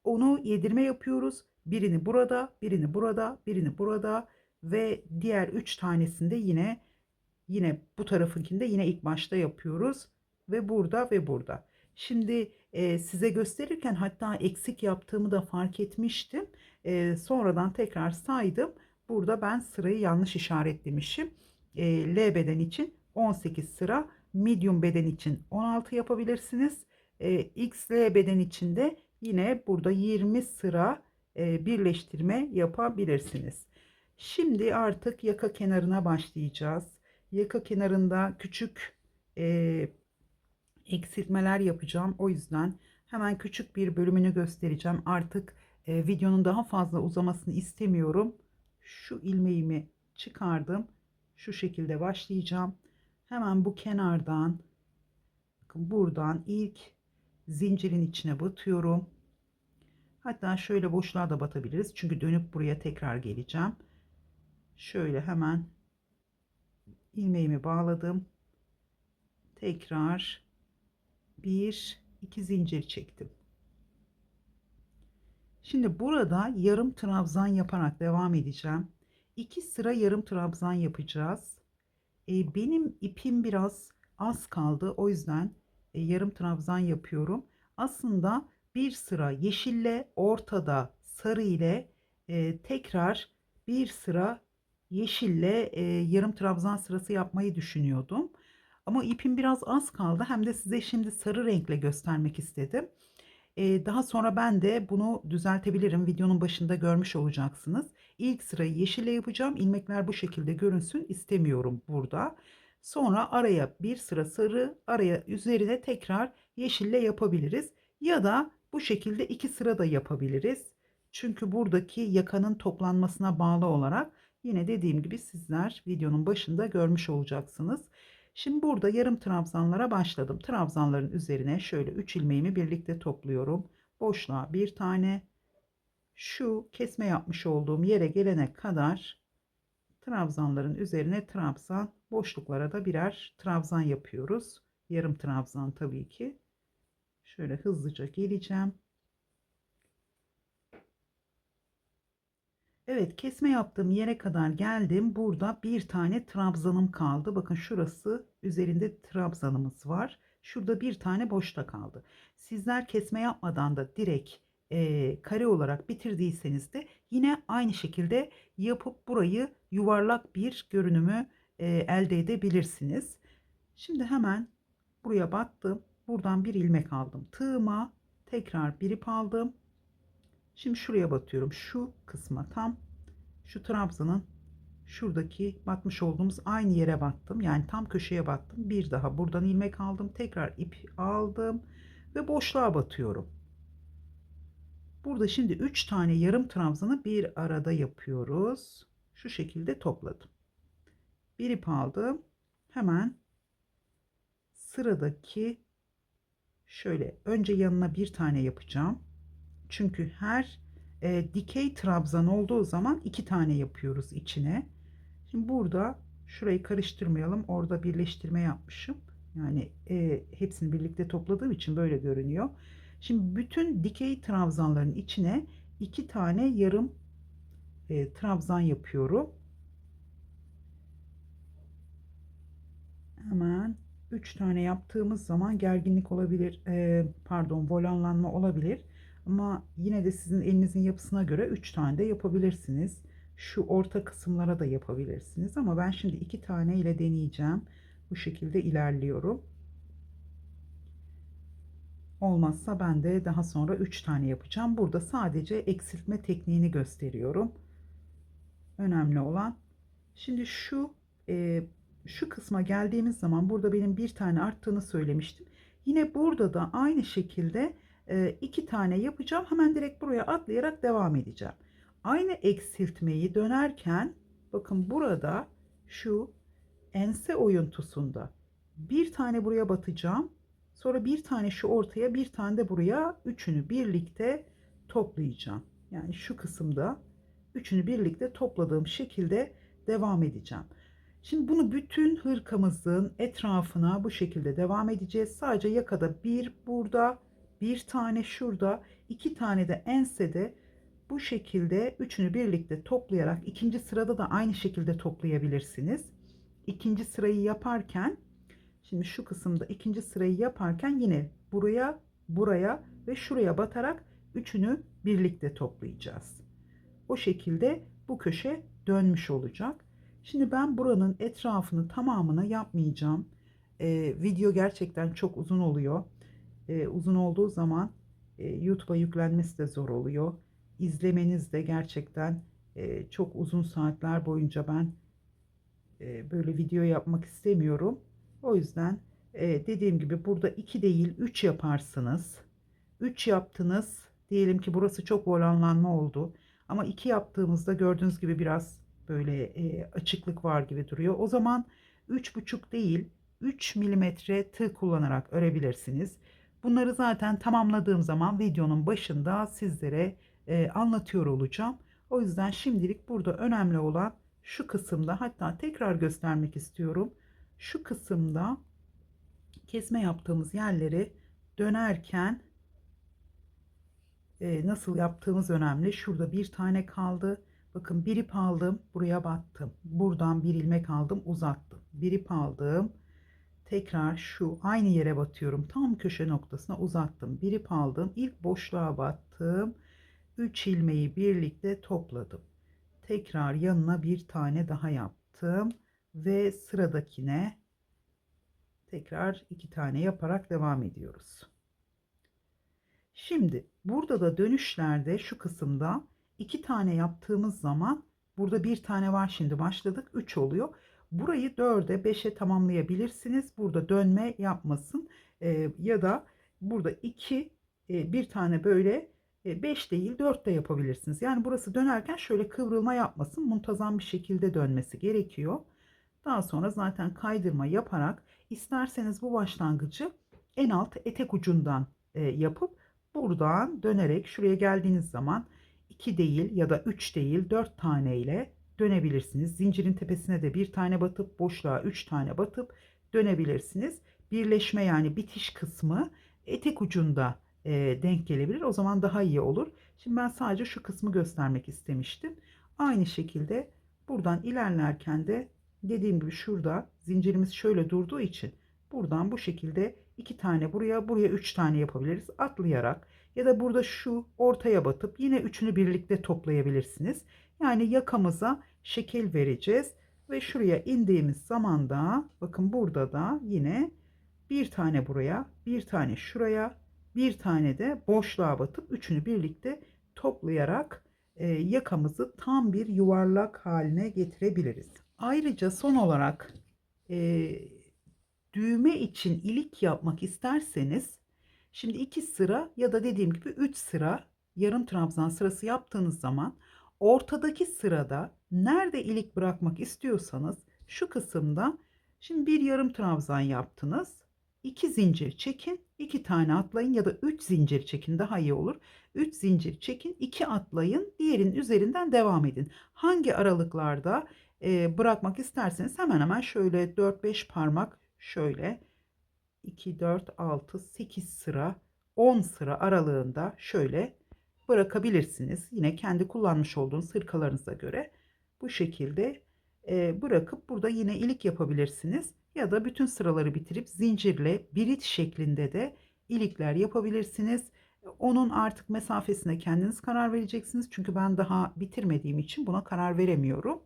Onu yedirme yapıyoruz. Birini burada, birini burada, birini burada ve diğer 3 tanesinde yine bu tarafınkinde yine ilk başta yapıyoruz ve burada ve burada. Şimdi size gösterirken hatta eksik yaptığımı da fark etmiştim. Sonradan tekrar saydım. Burada ben sırayı yanlış işaretlemişim. L beden için 18 sıra, medium beden için 16 yapabilirsiniz. XL beden için de yine burada 20 sıra birleştirme yapabilirsiniz. Şimdi artık yaka kenarına başlayacağız. Yaka kenarında küçük eksiltmeler yapacağım. O yüzden hemen küçük bir bölümünü göstereceğim. Artık videonun daha fazla uzamasını istemiyorum. Şu ilmeğimi çıkardım. Şu şekilde başlayacağım. Hemen bu kenardan, bakın buradan ilk zincirin içine batıyorum. Hatta şöyle boşluğa da batabiliriz. Çünkü dönüp buraya tekrar geleceğim. Şöyle hemen ilmeğimi bağladım. Tekrar bir iki zincir çektim. Şimdi burada yarım trabzan yaparak devam edeceğim. 2 sıra yarım trabzan yapacağız. Benim ipim biraz az kaldı. O yüzden yarım trabzan yapıyorum. Aslında bir sıra yeşille, ortada sarı ile tekrar bir sıra yeşille yarım trabzan sırası yapmayı düşünüyordum. Ama ipim biraz az kaldı. Hem de size şimdi sarı renkle göstermek istedim. Daha sonra ben de bunu düzeltebilirim. Videonun başında görmüş olacaksınız. İlk sırayı yeşille yapacağım. İlmekler bu şekilde görünsün istemiyorum burada. Sonra araya bir sıra sarı, araya üzerine tekrar yeşille yapabiliriz. Ya da bu şekilde 2 sıra da yapabiliriz. Çünkü buradaki yakanın toplanmasına bağlı olarak yine dediğim gibi sizler videonun başında görmüş olacaksınız. Şimdi burada yarım trabzanlara başladım. Trabzanların üzerine şöyle 3 ilmeğimi birlikte topluyorum. Boşluğa bir tane, şu kesme yapmış olduğum yere gelene kadar trabzanların üzerine trabzan, boşluklara da birer trabzan yapıyoruz. Yarım trabzan tabii ki. Şöyle hızlıca geleceğim. Evet, kesme yaptığım yere kadar geldim. Burada bir tane trabzanım kaldı. Bakın şurası üzerinde trabzanımız var. Şurada bir tane boşta kaldı. Sizler kesme yapmadan da direkt kare olarak bitirdiyseniz de yine aynı şekilde yapıp burayı yuvarlak bir görünümü elde edebilirsiniz. Şimdi hemen buraya battım. Buradan bir ilmek aldım. Tığıma tekrar bir ip aldım. Şimdi şuraya batıyorum. Şu kısma tam şu trabzanın şuradaki batmış olduğumuz aynı yere battım. Yani tam köşeye battım. Bir daha buradan ilmek aldım. Tekrar ip aldım ve boşluğa batıyorum. Burada şimdi 3 tane yarım trabzanı bir arada yapıyoruz. Şu şekilde topladım. Bir ip aldım. Hemen sıradaki şöyle önce yanına bir tane yapacağım. Çünkü her dikey trabzan olduğu zaman 2 tane yapıyoruz içine. Şimdi burada şurayı karıştırmayalım. Orada birleştirme yapmışım. Yani hepsini birlikte topladığım için böyle görünüyor. Şimdi bütün dikey trabzanların içine 2 tane yarım trabzan yapıyorum. Hemen 3 tane yaptığımız zaman gerginlik olabilir. Pardon, volanlanma olabilir. Ama yine de sizin elinizin yapısına göre 3 tane de yapabilirsiniz. Şu orta kısımlara da yapabilirsiniz. Ama ben şimdi 2 tane ile deneyeceğim. Bu şekilde ilerliyorum. Olmazsa ben de daha sonra 3 tane yapacağım. Burada sadece eksiltme tekniğini gösteriyorum. Önemli olan. Şimdi şu kısma geldiğimiz zaman burada benim bir tane arttığını söylemiştim. Yine burada da aynı şekilde 2 tane yapacağım. Hemen direkt buraya atlayarak devam edeceğim. Aynı eksiltmeyi dönerken bakın burada şu ense oyuntusunda bir tane buraya batacağım. Sonra bir tane şu ortaya, bir tane de buraya, üçünü birlikte toplayacağım. Yani şu kısımda üçünü birlikte topladığım şekilde devam edeceğim. Şimdi bunu bütün hırkamızın etrafına bu şekilde devam edeceğiz. Sadece yakada bir burada, bir tane şurada, 2 tane de ensede bu şekilde üçünü birlikte toplayarak ikinci sırada da aynı şekilde toplayabilirsiniz. İkinci sırayı yaparken şimdi şu kısımda ikinci sırayı yaparken yine buraya, buraya ve şuraya batarak üçünü birlikte toplayacağız. O şekilde bu köşe dönmüş olacak. Şimdi ben buranın etrafını tamamını yapmayacağım. Video gerçekten çok uzun oluyor. Uzun olduğu zaman YouTube'a yüklenmesi de zor oluyor. İzlemeniz de gerçekten çok uzun saatler boyunca ben böyle video yapmak istemiyorum. O yüzden dediğim gibi burada 2 değil 3 yaparsınız. 3 yaptınız. Diyelim ki burası çok volanlanma oldu. Ama 2 yaptığımızda gördüğünüz gibi biraz böyle açıklık var gibi duruyor. O zaman 3,5 değil 3 milimetre tığ kullanarak örebilirsiniz. Bunları zaten tamamladığım zaman videonun başında sizlere anlatıyor olacağım. O yüzden şimdilik burada önemli olan şu kısımda, hatta tekrar göstermek istiyorum. Şu kısımda kesme yaptığımız yerleri dönerken nasıl yaptığımız önemli. Şurada bir tane kaldı. Bakın bir ip aldım, buraya battım. Buradan bir ilmek aldım, uzattım. Bir ip aldım. Tekrar şu aynı yere batıyorum. Tam köşe noktasına uzattım. Bir ip aldım. İlk boşluğa battım. 3 ilmeği birlikte topladım. Tekrar yanına bir tane daha yaptım ve sıradakine tekrar 2 tane yaparak devam ediyoruz. Şimdi burada da dönüşlerde şu kısımda 2 tane yaptığımız zaman burada bir tane var, şimdi başladık 3 oluyor. Burayı 4'e 5'e tamamlayabilirsiniz. Burada dönme yapmasın. Ya da burada 2 bir tane böyle 5 değil 4 de yapabilirsiniz. Yani burası dönerken şöyle kıvrılma yapmasın. Muntazam bir şekilde dönmesi gerekiyor. Daha sonra zaten kaydırma yaparak isterseniz bu başlangıcı en alt etek ucundan yapıp buradan dönerek şuraya geldiğiniz zaman 2 değil ya da 3 değil 4 tane ile dönebilirsiniz. Zincirin tepesine de bir tane batıp boşluğa 3 tane batıp dönebilirsiniz. Birleşme yani bitiş kısmı etek ucunda denk gelebilir. O zaman daha iyi olur. Şimdi ben sadece şu kısmı göstermek istemiştim. Aynı şekilde buradan ilerlerken de dediğim gibi şurada zincirimiz şöyle durduğu için buradan bu şekilde 2 tane buraya, buraya 3 tane yapabiliriz atlayarak, ya da burada şu ortaya batıp yine üçünü birlikte toplayabilirsiniz. Yani yakamıza şekil vereceğiz ve şuraya indiğimiz zaman da bakın burada da yine bir tane buraya, bir tane şuraya, bir tane de boşluğa batıp üçünü birlikte toplayarak yakamızı tam bir yuvarlak haline getirebiliriz. Ayrıca son olarak düğme için ilik yapmak isterseniz şimdi 2 sıra ya da dediğim gibi 3 sıra yarım trabzan sırası yaptığınız zaman ortadaki sırada nerede ilik bırakmak istiyorsanız şu kısımda şimdi bir yarım trabzan yaptınız. 2 zincir çekin, 2 tane atlayın ya da 3 zincir çekin, daha iyi olur. 3 zincir çekin, 2 atlayın, diğerinin üzerinden devam edin. Hangi aralıklarda bırakmak isterseniz hemen hemen şöyle 4-5 parmak, şöyle 2, 4, 6, 8 sıra, 10 sıra aralığında şöyle bırakabilirsiniz. Yine kendi kullanmış olduğunuz hırkalarınıza göre bu şekilde bırakıp burada yine ilik yapabilirsiniz. Ya da bütün sıraları bitirip zincirle birit şeklinde de ilikler yapabilirsiniz. Onun artık mesafesine kendiniz karar vereceksiniz. Çünkü ben daha bitirmediğim için buna karar veremiyorum.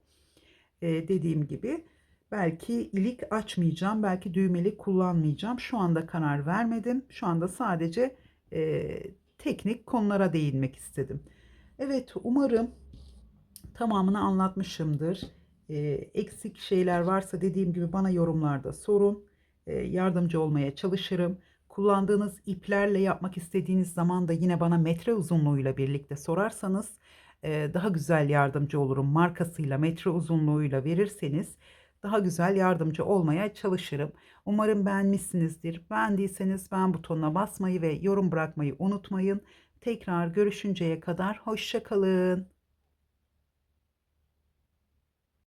Dediğim gibi belki ilik açmayacağım, belki düğmeli kullanmayacağım. Şu anda karar vermedim. Şu anda sadece teknik konulara değinmek istedim. Evet, umarım tamamını anlatmışımdır. Eksik şeyler varsa dediğim gibi bana yorumlarda sorun. Yardımcı olmaya çalışırım. Kullandığınız iplerle yapmak istediğiniz zaman da yine bana metre uzunluğuyla birlikte sorarsanız daha güzel yardımcı olurum. Markasıyla, metre uzunluğuyla verirseniz daha güzel yardımcı olmaya çalışırım. Umarım beğenmişsinizdir. Beğendiyseniz beğen butonuna basmayı ve yorum bırakmayı unutmayın. Tekrar görüşünceye kadar hoşça kalın.